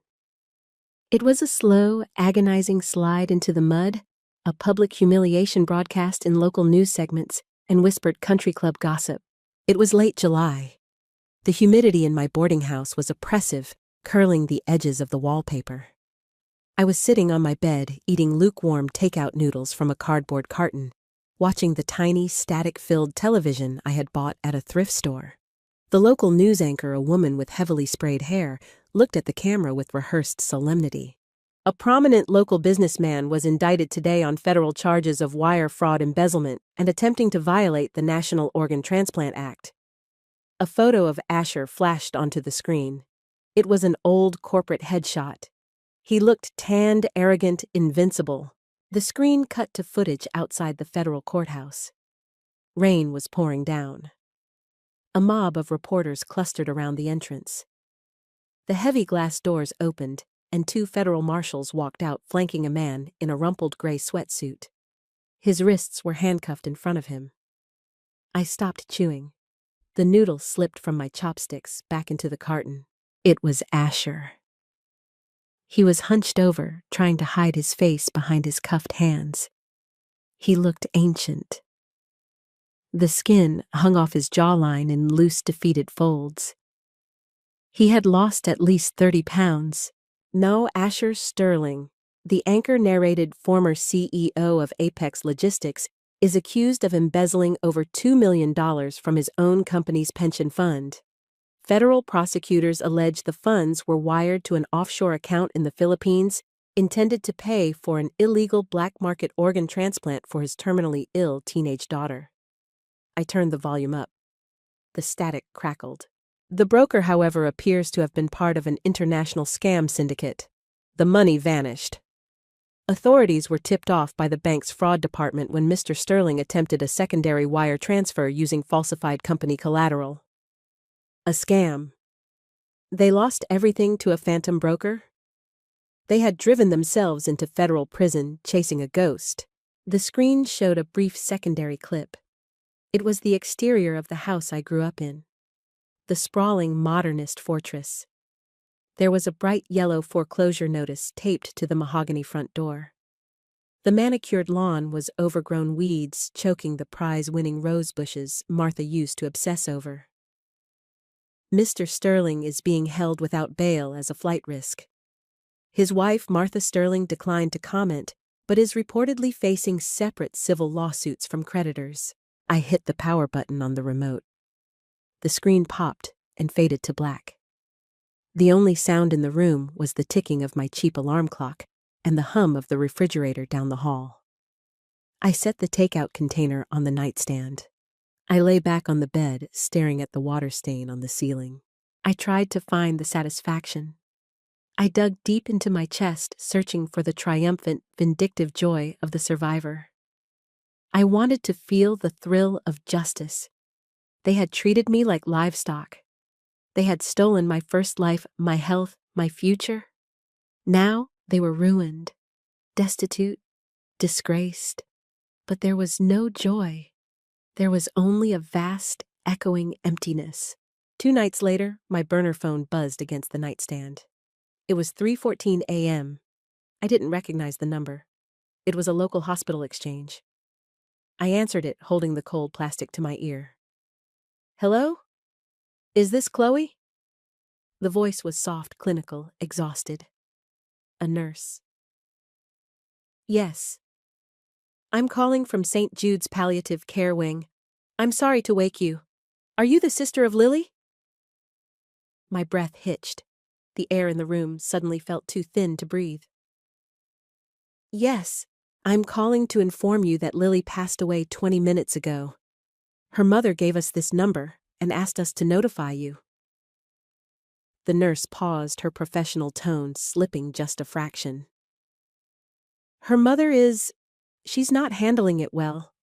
It was a slow, agonizing slide into the mud, a public humiliation broadcast in local news segments, and whispered country club gossip. It was late July. The humidity in my boarding house was oppressive, curling the edges of the wallpaper. I was sitting on my bed, eating lukewarm takeout noodles from a cardboard carton, watching the tiny, static-filled television I had bought at a thrift store. The local news anchor, a woman with heavily sprayed hair, looked at the camera with rehearsed solemnity. "A prominent local businessman was indicted today on federal charges of wire fraud, embezzlement, and attempting to violate the National Organ Transplant Act." A photo of Asher flashed onto the screen. It was an old corporate headshot. He looked tanned, arrogant, invincible. The screen cut to footage outside the federal courthouse. Rain was pouring down. A mob of reporters clustered around the entrance. The heavy glass doors opened, and 2 federal marshals walked out, flanking a man in a rumpled gray sweatsuit. His wrists were handcuffed in front of him. I stopped chewing. The noodle slipped from my chopsticks back into the carton. It was Asher. He was hunched over, trying to hide his face behind his cuffed hands. He looked ancient. The skin hung off his jawline in loose, defeated folds. He had lost at least 30 pounds. No, Asher Sterling, the anchor-narrated former CEO of Apex Logistics, is accused of embezzling over $2 million from his own company's pension fund. Federal prosecutors allege the funds were wired to an offshore account in the Philippines intended to pay for an illegal black market organ transplant for his terminally ill teenage daughter. I turned the volume up. The static crackled. The broker, however, appears to have been part of an international scam syndicate. The money vanished. Authorities were tipped off by the bank's fraud department when Mr. Sterling attempted a secondary wire transfer using falsified company collateral. A scam. They lost everything to a phantom broker? They had driven themselves into federal prison chasing a ghost. The screen showed a brief secondary clip. It was the exterior of the house I grew up in. The sprawling modernist fortress. There was a bright yellow foreclosure notice taped to the mahogany front door. The manicured lawn was overgrown weeds choking the prize-winning rose bushes Martha used to obsess over. Mr. Sterling is being held without bail as a flight risk. His wife, Martha Sterling, declined to comment, but is reportedly facing separate civil lawsuits from creditors. I hit the power button on the remote. The screen popped and faded to black. The only sound in the room was the ticking of my cheap alarm clock and the hum of the refrigerator down the hall. I set the takeout container on the nightstand. I lay back on the bed, staring at the water stain on the ceiling. I tried to find the satisfaction. I dug deep into my chest, searching for the triumphant, vindictive joy of the survivor. I wanted to feel the thrill of justice. They had treated me like livestock. They had stolen my first life, my health, my future. Now they were ruined, destitute, disgraced. But there was no joy. There was only a vast, echoing emptiness. 2 nights later, my burner phone buzzed against the nightstand. It was 3:14 a.m. I didn't recognize the number. It was a local hospital exchange. I answered it, holding the cold plastic to my ear. "Hello? Is this Chloe?" The voice was soft, clinical, exhausted. A nurse. "Yes. I'm calling from St. Jude's Palliative Care Wing. I'm sorry to wake you. Are you the sister of Lily?" My breath hitched. The air in the room suddenly felt too thin to breathe. "Yes, I'm calling to inform you that Lily passed away 20 minutes ago. Her mother gave us this number and asked us to notify you." The nurse paused, her professional tone slipping just a fraction. "Her mother she's not handling it well.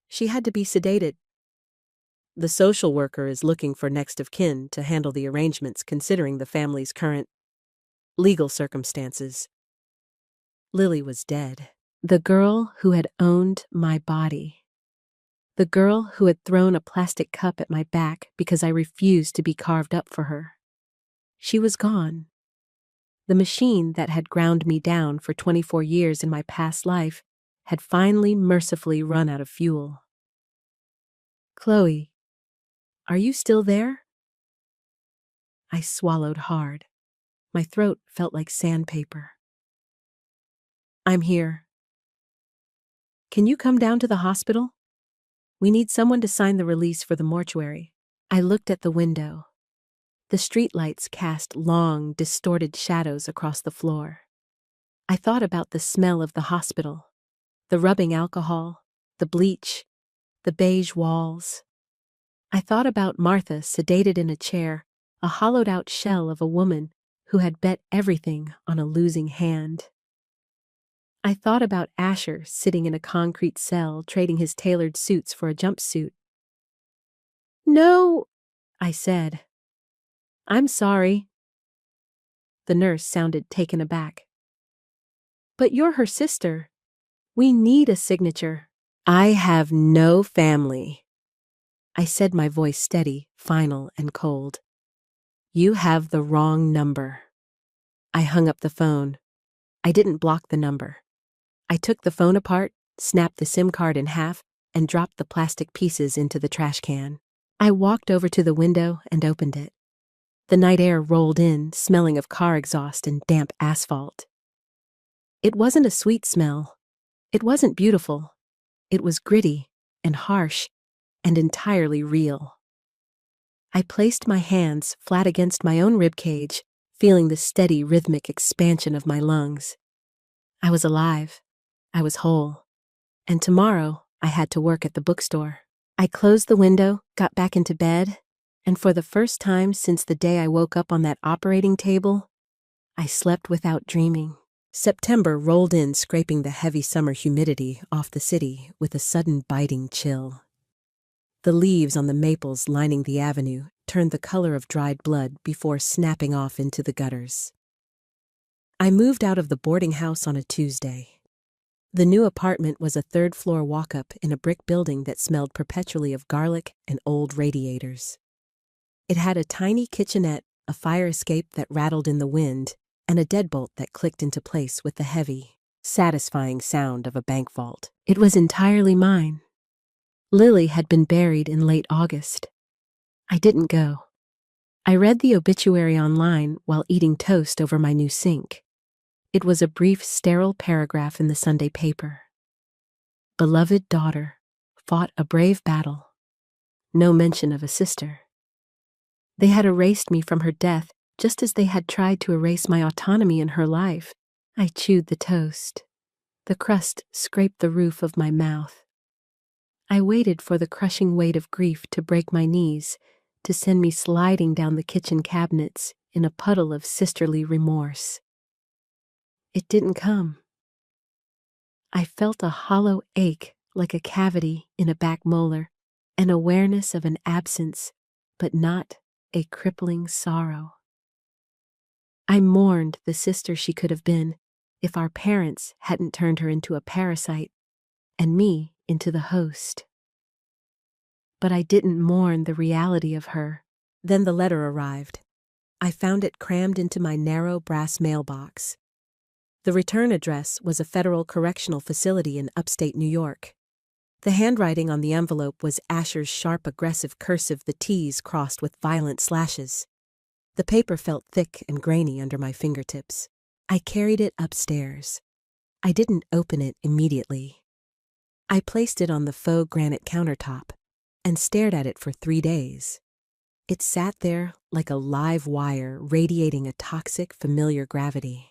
She had to be sedated." The social worker is looking for next of kin to handle the arrangements considering the family's current legal circumstances. Lily was dead. The girl who had owned my body. The girl who had thrown a plastic cup at my back because I refused to be carved up for her. She was gone. The machine that had ground me down for 24 years in my past life had finally mercifully run out of fuel. "Chloe, are you still there?" I swallowed hard. My throat felt like sandpaper. "I'm here. Can you come down to the hospital? We need someone to sign the release for the mortuary." I looked at the window. The streetlights cast long, distorted shadows across the floor. I thought about the smell of the hospital, the rubbing alcohol, the bleach, the beige walls. I thought about Martha sedated in a chair, a hollowed-out shell of a woman who had bet everything on a losing hand. I thought about Asher sitting in a concrete cell trading his tailored suits for a jumpsuit. "No," I said. "I'm sorry." The nurse sounded taken aback. "But you're her sister. We need a signature." "I have no family." I said, my voice steady, final, and cold. "You have the wrong number." I hung up the phone. I didn't block the number. I took the phone apart, snapped the SIM card in half, and dropped the plastic pieces into the trash can. I walked over to the window and opened it. The night air rolled in, smelling of car exhaust and damp asphalt. It wasn't a sweet smell. It wasn't beautiful. It was gritty and harsh and entirely real. I placed my hands flat against my own ribcage, feeling the steady rhythmic expansion of my lungs. I was alive. I was whole. And tomorrow, I had to work at the bookstore. I closed the window, got back into bed, and for the first time since the day I woke up on that operating table, I slept without dreaming. September rolled in, scraping the heavy summer humidity off the city with a sudden biting chill. The leaves on the maples lining the avenue turned the color of dried blood before snapping off into the gutters. I moved out of the boarding house on a Tuesday. The new apartment was a third-floor walk-up in a brick building that smelled perpetually of garlic and old radiators. It had a tiny kitchenette, a fire escape that rattled in the wind, and a deadbolt that clicked into place with the heavy, satisfying sound of a bank vault. It was entirely mine. Lily had been buried in late August. I didn't go. I read the obituary online while eating toast over my new sink. It was a brief, sterile paragraph in the Sunday paper. Beloved daughter, fought a brave battle. No mention of a sister. They had erased me from her death just as they had tried to erase my autonomy in her life. I chewed the toast. The crust scraped the roof of my mouth. I waited for the crushing weight of grief to break my knees, to send me sliding down the kitchen cabinets in a puddle of sisterly remorse. It didn't come. I felt a hollow ache like a cavity in a back molar, an awareness of an absence, but not a crippling sorrow. I mourned the sister she could have been if our parents hadn't turned her into a parasite and me into the host. But I didn't mourn the reality of her. Then the letter arrived. I found it crammed into my narrow brass mailbox. The return address was a federal correctional facility in upstate New York. The handwriting on the envelope was Asher's sharp, aggressive cursive, the T's crossed with violent slashes. The paper felt thick and grainy under my fingertips. I carried it upstairs. I didn't open it immediately. I placed it on the faux granite countertop and stared at it for 3 days. It sat there like a live wire radiating a toxic, familiar gravity.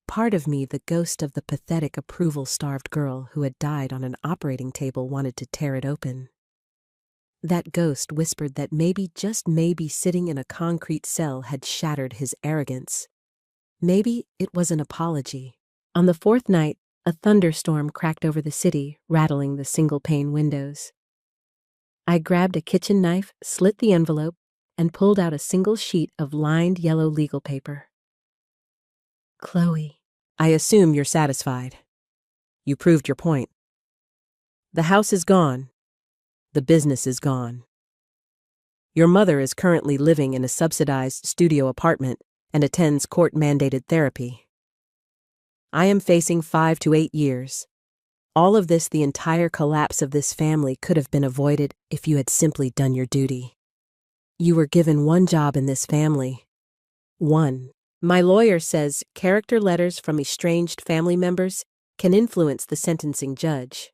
Part of me, the ghost of the pathetic, approval-starved girl who had died on an operating table, wanted to tear it open. That ghost whispered that maybe, just maybe, sitting in a concrete cell had shattered his arrogance. Maybe it was an apology. On the 4th night, a thunderstorm cracked over the city, rattling the single-pane windows. I grabbed a kitchen knife, slit the envelope, and pulled out a single sheet of lined yellow legal paper. Chloe. I assume you're satisfied. You proved your point. The house is gone. The business is gone. Your mother is currently living in a subsidized studio apartment and attends court-mandated therapy. I am facing 5 to 8 years. All of this, the entire collapse of this family, could have been avoided if you had simply done your duty. You were given one job in this family. One. My lawyer says character letters from estranged family members can influence the sentencing judge.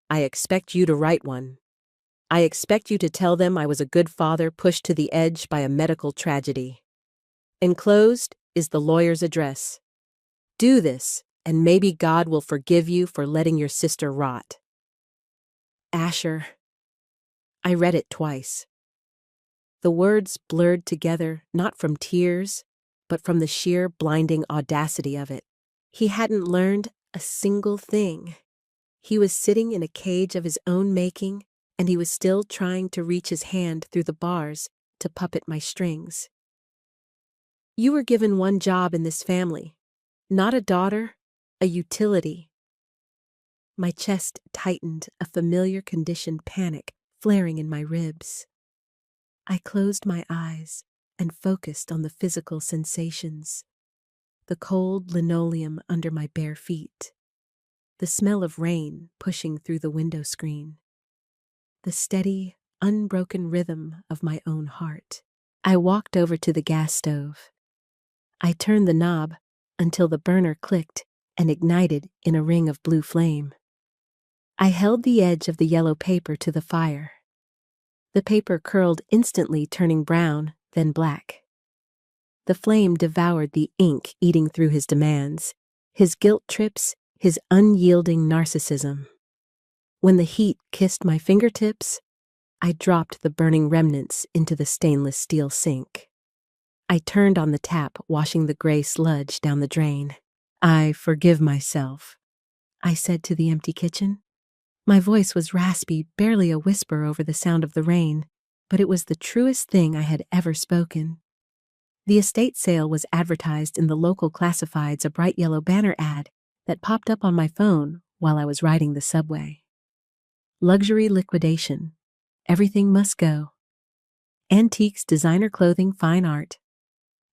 I expect you to write one. I expect you to tell them I was a good father pushed to the edge by a medical tragedy. Enclosed is the lawyer's address. Do this, and maybe God will forgive you for letting your sister rot. Asher. I read it twice. The words blurred together, not from tears, but from the sheer blinding audacity of it. He hadn't learned a single thing. He was sitting in a cage of his own making, and he was still trying to reach his hand through the bars to puppet my strings. You were given one job in this family, not a daughter, a utility. My chest tightened, a familiar conditioned panic flaring in my ribs. I closed my eyes and focused on the physical sensations. The cold linoleum under my bare feet. The smell of rain pushing through the window screen. The steady, unbroken rhythm of my own heart. I walked over to the gas stove. I turned the knob until the burner clicked and ignited in a ring of blue flame. I held the edge of the yellow paper to the fire. The paper curled instantly, turning brown, then black. The flame devoured the ink, eating through his demands, his guilt trips, his unyielding narcissism. When the heat kissed my fingertips, I dropped the burning remnants into the stainless steel sink. I turned on the tap, washing the gray sludge down the drain. I forgive myself, I said to the empty kitchen. My voice was raspy, barely a whisper over the sound of the rain, but it was the truest thing I had ever spoken. The estate sale was advertised in the local classifieds, a bright yellow banner ad that popped up on my phone while I was riding the subway. Luxury liquidation. Everything must go. Antiques, designer clothing, fine art.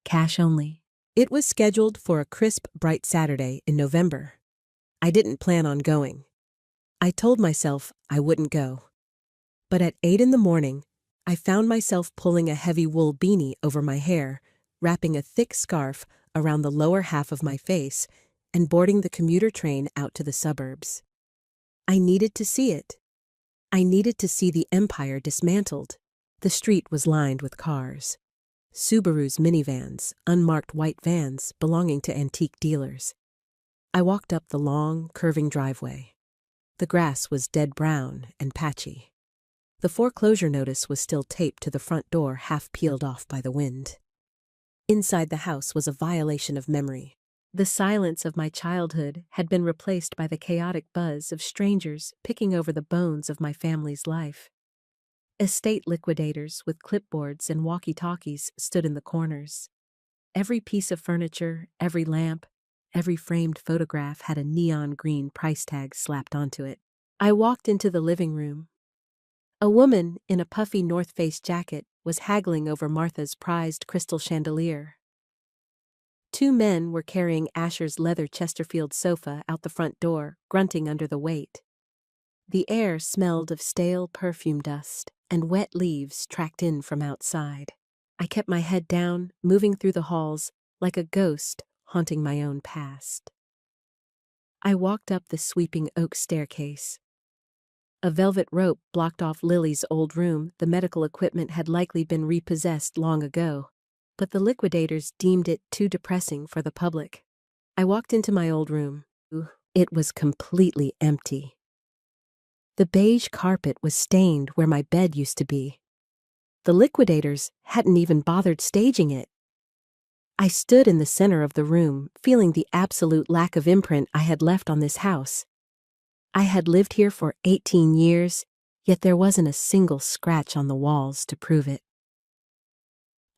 Cash only. It was scheduled for a crisp, bright Saturday in November. I didn't plan on going. I told myself I wouldn't go. But at 8 in the morning, I found myself pulling a heavy wool beanie over my hair, wrapping a thick scarf around the lower half of my face, and boarding the commuter train out to the suburbs. I needed to see it. I needed to see the empire dismantled. The street was lined with cars. Subaru's minivans, unmarked white vans belonging to antique dealers. I walked up the long, curving driveway. The grass was dead brown and patchy. The foreclosure notice was still taped to the front door, half peeled off by the wind. Inside the house was a violation of memory. The silence of my childhood had been replaced by the chaotic buzz of strangers picking over the bones of my family's life. Estate liquidators with clipboards and walkie-talkies stood in the corners. Every piece of furniture, every lamp, every framed photograph had a neon green price tag slapped onto it. I walked into the living room. A woman in a puffy North Face jacket was haggling over Martha's prized crystal chandelier. Two men were carrying Asher's leather Chesterfield sofa out the front door, grunting under the weight. The air smelled of stale perfume dust, and wet leaves tracked in from outside. I kept my head down, moving through the halls like a ghost haunting my own past. I walked up the sweeping oak staircase. A velvet rope blocked off Lily's old room. The medical equipment had likely been repossessed long ago, but the liquidators deemed it too depressing for the public. I walked into my old room. It was completely empty. The beige carpet was stained where my bed used to be. The liquidators hadn't even bothered staging it. I stood in the center of the room, feeling the absolute lack of imprint I had left on this house. I had lived here for 18 years, yet there wasn't a single scratch on the walls to prove it.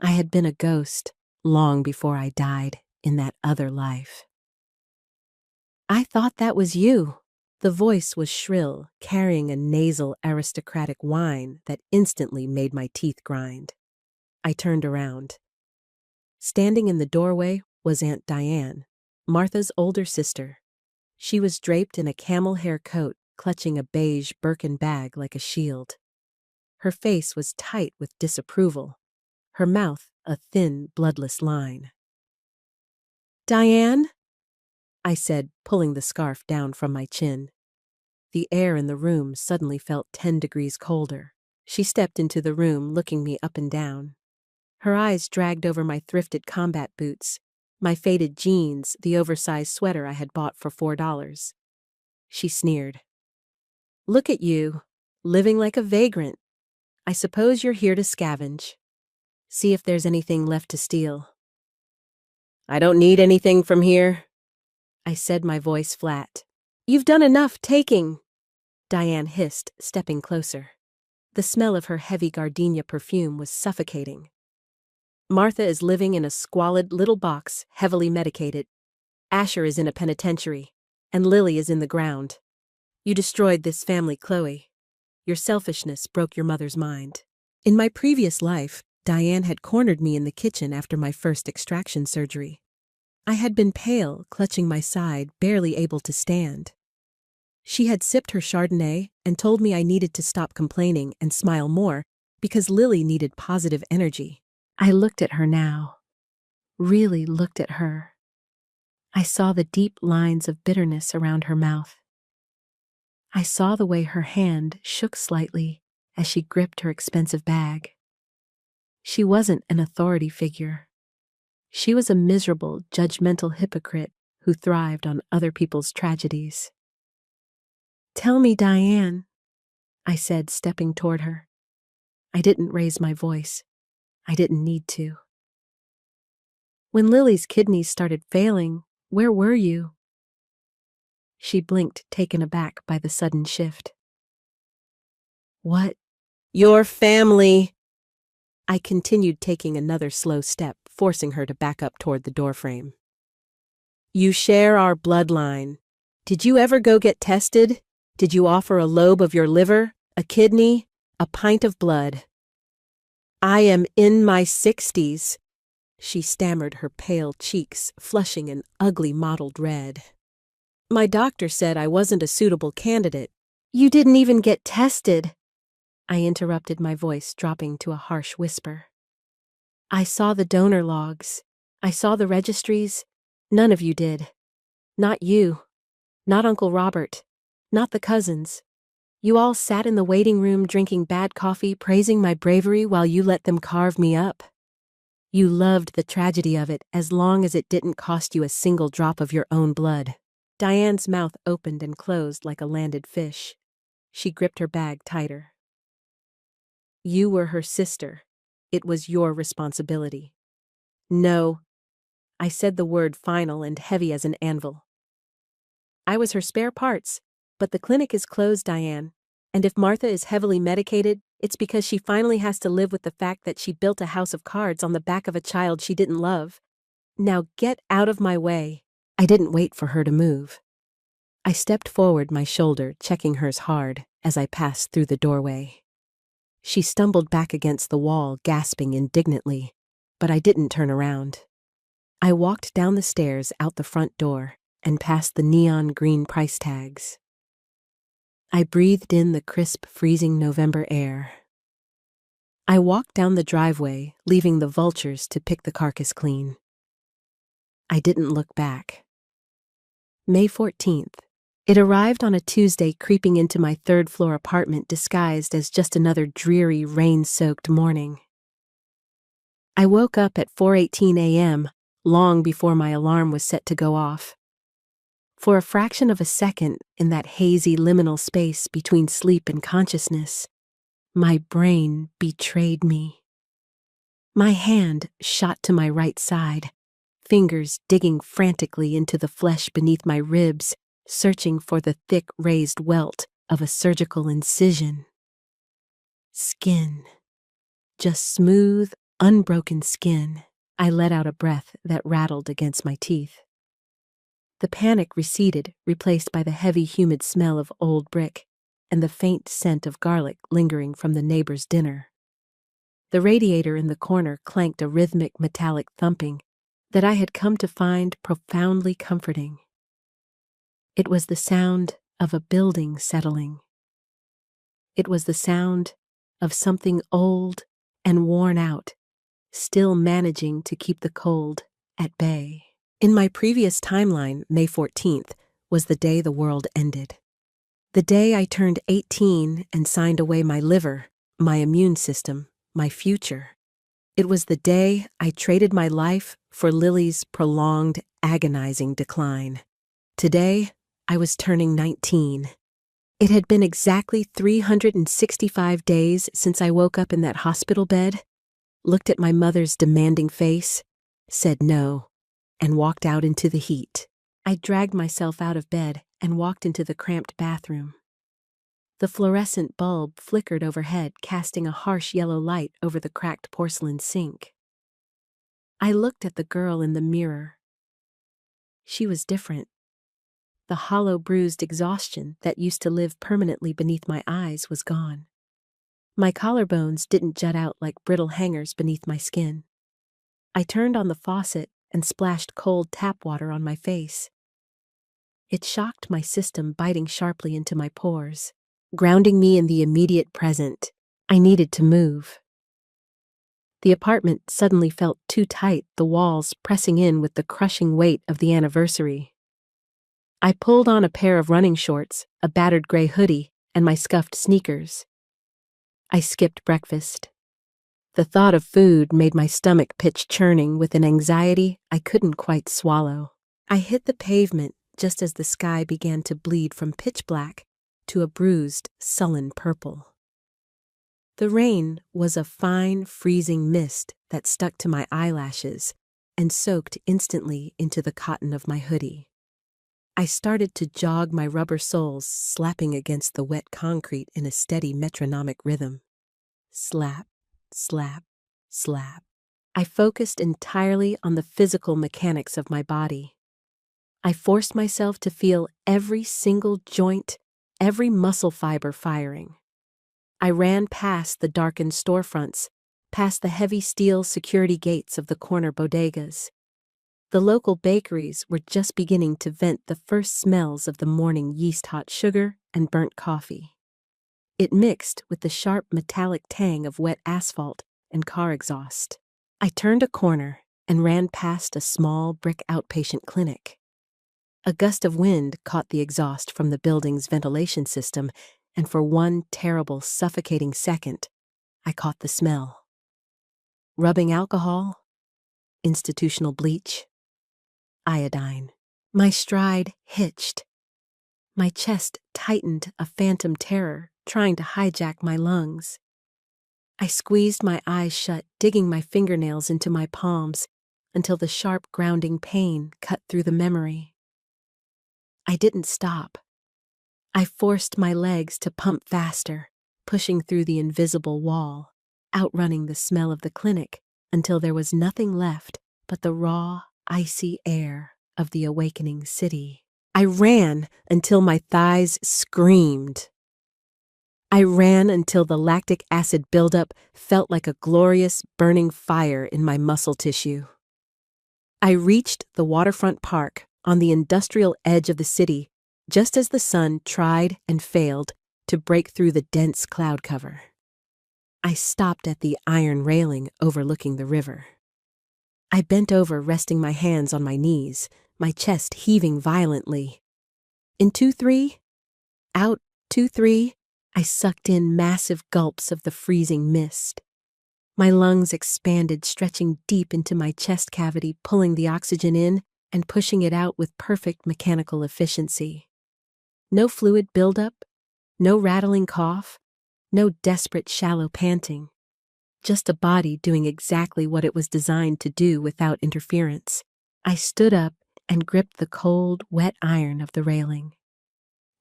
I had been a ghost long before I died in that other life. "I thought that was you." The voice was shrill, carrying a nasal aristocratic whine that instantly made my teeth grind. I turned around. Standing in the doorway was Aunt Diane, Martha's older sister. She was draped in a camel hair coat, clutching a beige Birkin bag like a shield. Her face was tight with disapproval, her mouth a thin, bloodless line. "Diane?" I said, pulling the scarf down from my chin. The air in the room suddenly felt 10 degrees colder. She stepped into the room, looking me up and down. Her eyes dragged over my thrifted combat boots, my faded jeans, the oversized sweater I had bought for $4. She sneered. "Look at you, living like a vagrant. I suppose you're here to scavenge. See if there's anything left to steal." "I don't need anything from here," I said, my voice flat. "You've done enough taking," Diane hissed, stepping closer. The smell of her heavy gardenia perfume was suffocating. "Martha is living in a squalid little box, heavily medicated. Asher is in a penitentiary, and Lily is in the ground. You destroyed this family, Chloe. Your selfishness broke your mother's mind." In my previous life, Diane had cornered me in the kitchen after my first extraction surgery. I had been pale, clutching my side, barely able to stand. She had sipped her Chardonnay and told me I needed to stop complaining and smile more because Lily needed positive energy. I looked at her now, really looked at her. I saw the deep lines of bitterness around her mouth. I saw the way her hand shook slightly as she gripped her expensive bag. She wasn't an authority figure. She was a miserable, judgmental hypocrite who thrived on other people's tragedies. "Tell me, Diane," I said, stepping toward her. I didn't raise my voice. I didn't need to. "When Lily's kidneys started failing, where were you?" She blinked, taken aback by the sudden shift. "What?" "Your family," I continued taking another slow step, forcing her to back up toward the doorframe. You share our bloodline. Did you ever go get tested? Did you offer a lobe of your liver, a kidney, a pint of blood? I am in my 60s, she stammered, her pale cheeks flushing an ugly mottled red. My doctor said I wasn't a suitable candidate. You didn't even get tested, I interrupted, my voice dropping to a harsh whisper. I saw the donor logs. I saw the registries. None of you did. Not you. Not Uncle Robert. Not the cousins. You all sat in the waiting room drinking bad coffee, praising my bravery while you let them carve me up. You loved the tragedy of it as long as it didn't cost you a single drop of your own blood. Diane's mouth opened and closed like a landed fish. She gripped her bag tighter. You were her sister. It was your responsibility. No. I said the word final and heavy as an anvil. I was her spare parts, but the clinic is closed, Diane. And if Martha is heavily medicated, it's because she finally has to live with the fact that she built a house of cards on the back of a child she didn't love. Now get out of my way. I didn't wait for her to move. I stepped forward, my shoulder checking hers hard as I passed through the doorway. She stumbled back against the wall, gasping indignantly, but I didn't turn around. I walked down the stairs out the front door and past the neon green price tags. I breathed in the crisp, freezing November air. I walked down the driveway, leaving the vultures to pick the carcass clean. I didn't look back. May 14th. It arrived on a Tuesday, creeping into my third-floor apartment disguised as just another dreary, rain-soaked morning. I woke up at 4:18 a.m., long before my alarm was set to go off. For a fraction of a second, in that hazy liminal space between sleep and consciousness, my brain betrayed me. My hand shot to my right side, fingers digging frantically into the flesh beneath my ribs, searching for the thick raised welt of a surgical incision. Skin. Just smooth, unbroken skin. I let out a breath that rattled against my teeth. The panic receded, replaced by the heavy, humid smell of old brick and the faint scent of garlic lingering from the neighbor's dinner. The radiator in the corner clanked a rhythmic, metallic thumping that I had come to find profoundly comforting. It was the sound of a building settling. It was the sound of something old and worn out, still managing to keep the cold at bay. In my previous timeline, May 14th was the day the world ended. The day I turned 18 and signed away my liver, my immune system, my future. It was the day I traded my life for Lily's prolonged, agonizing decline. Today, I was turning 19. It had been exactly 365 days since I woke up in that hospital bed, looked at my mother's demanding face, said no, and walked out into the heat. I dragged myself out of bed and walked into the cramped bathroom. The fluorescent bulb flickered overhead, casting a harsh yellow light over the cracked porcelain sink. I looked at the girl in the mirror. She was different. The hollow, bruised exhaustion that used to live permanently beneath my eyes was gone. My collarbones didn't jut out like brittle hangers beneath my skin. I turned on the faucet and splashed cold tap water on my face. It shocked my system, biting sharply into my pores, grounding me in the immediate present. I needed to move. The apartment suddenly felt too tight, the walls pressing in with the crushing weight of the anniversary. I pulled on a pair of running shorts, a battered gray hoodie, and my scuffed sneakers. I skipped breakfast. The thought of food made my stomach pitch churning with an anxiety I couldn't quite swallow. I hit the pavement just as the sky began to bleed from pitch black to a bruised, sullen purple. The rain was a fine, freezing mist that stuck to my eyelashes and soaked instantly into the cotton of my hoodie. I started to jog, my rubber soles slapping against the wet concrete in a steady metronomic rhythm. Slap, slap, slap. I focused entirely on the physical mechanics of my body. I forced myself to feel every single joint, every muscle fiber firing. I ran past the darkened storefronts, past the heavy steel security gates of the corner bodegas. The local bakeries were just beginning to vent the first smells of the morning yeast-hot sugar and burnt coffee. It mixed with the sharp metallic tang of wet asphalt and car exhaust. I turned a corner and ran past a small brick outpatient clinic. A gust of wind caught the exhaust from the building's ventilation system, and for one terrible, suffocating second, I caught the smell. Rubbing alcohol, institutional bleach, iodine. My stride hitched. My chest tightened, a phantom terror trying to hijack my lungs. I squeezed my eyes shut, digging my fingernails into my palms until the sharp, grounding pain cut through the memory. I didn't stop. I forced my legs to pump faster, pushing through the invisible wall, outrunning the smell of the clinic until there was nothing left but the raw, icy air of the awakening city. I ran until my thighs screamed. I ran until the lactic acid buildup felt like a glorious, burning fire in my muscle tissue. I reached the waterfront park on the industrial edge of the city just as the sun tried and failed to break through the dense cloud cover. I stopped at the iron railing overlooking the river. I bent over, resting my hands on my knees, my chest heaving violently. In 2-3, out 2-3, I sucked in massive gulps of the freezing mist. My lungs expanded, stretching deep into my chest cavity, pulling the oxygen in and pushing it out with perfect mechanical efficiency. No fluid buildup, no rattling cough, no desperate shallow panting. Just a body doing exactly what it was designed to do without interference. I stood up and gripped the cold, wet iron of the railing.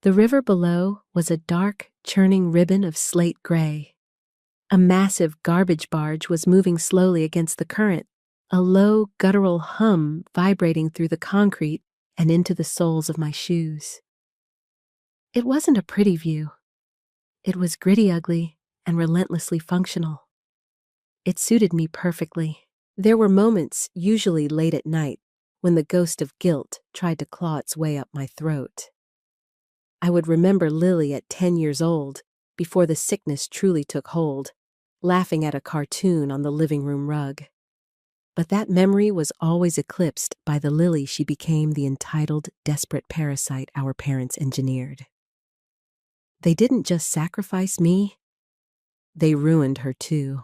The river below was a dark, churning ribbon of slate gray. A massive garbage barge was moving slowly against the current, a low, guttural hum vibrating through the concrete and into the soles of my shoes. It wasn't a pretty view. It was gritty ugly and relentlessly functional. It suited me perfectly. There were moments, usually late at night, when the ghost of guilt tried to claw its way up my throat. I would remember Lily at 10 years old, before the sickness truly took hold, laughing at a cartoon on the living room rug. But that memory was always eclipsed by the Lily she became, the entitled, desperate parasite our parents engineered. They didn't just sacrifice me, they ruined her too.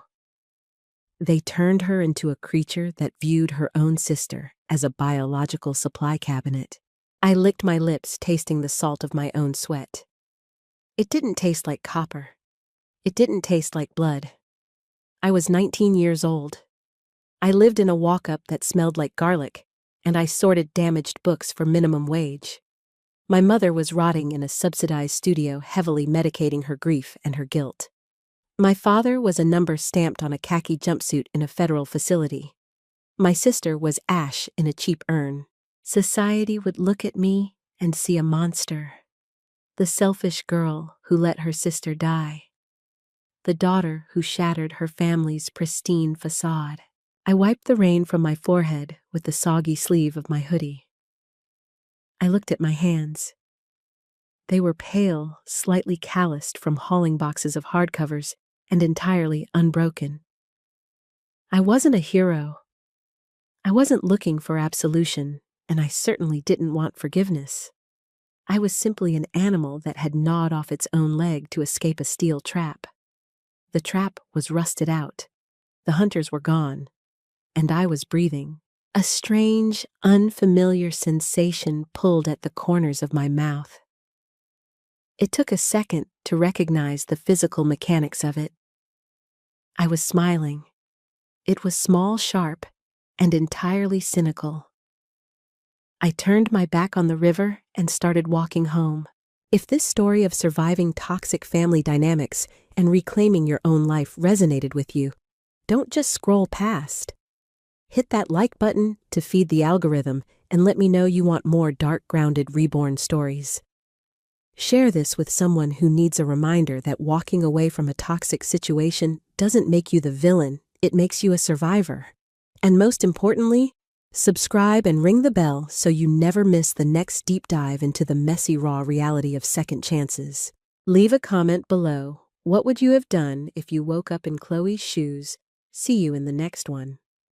They turned her into a creature that viewed her own sister as a biological supply cabinet. I licked my lips, tasting the salt of my own sweat. It didn't taste like copper. It didn't taste like blood. I was 19 years old. I lived in a walk-up that smelled like garlic, and I sorted damaged books for minimum wage. My mother was rotting in a subsidized studio, heavily medicating her grief and her guilt. My father was a number stamped on a khaki jumpsuit in a federal facility. My sister was ash in a cheap urn. Society would look at me and see a monster. The selfish girl who let her sister die. The daughter who shattered her family's pristine facade. I wiped the rain from my forehead with the soggy sleeve of my hoodie. I looked at my hands. They were pale, slightly calloused from hauling boxes of hardcovers, and entirely unbroken. I wasn't a hero. I wasn't looking for absolution, and I certainly didn't want forgiveness. I was simply an animal that had gnawed off its own leg to escape a steel trap. The trap was rusted out. The hunters were gone, and I was breathing. A strange, unfamiliar sensation pulled at the corners of my mouth. It took a second to recognize the physical mechanics of it. I was smiling. It was small, sharp, and entirely cynical. I turned my back on the river and started walking home. If this story of surviving toxic family dynamics and reclaiming your own life resonated with you, Don't just scroll past. Hit that like button to feed the algorithm and let me know you want more dark-grounded Reborn stories. Share this with someone who needs a reminder that walking away from a toxic situation doesn't make you the villain, it makes you a survivor. And most importantly, subscribe and ring the bell so you never miss the next deep dive into the messy, raw reality of second chances. Leave a comment below. What would you have done if you woke up in Chloe's shoes? See you in the next one.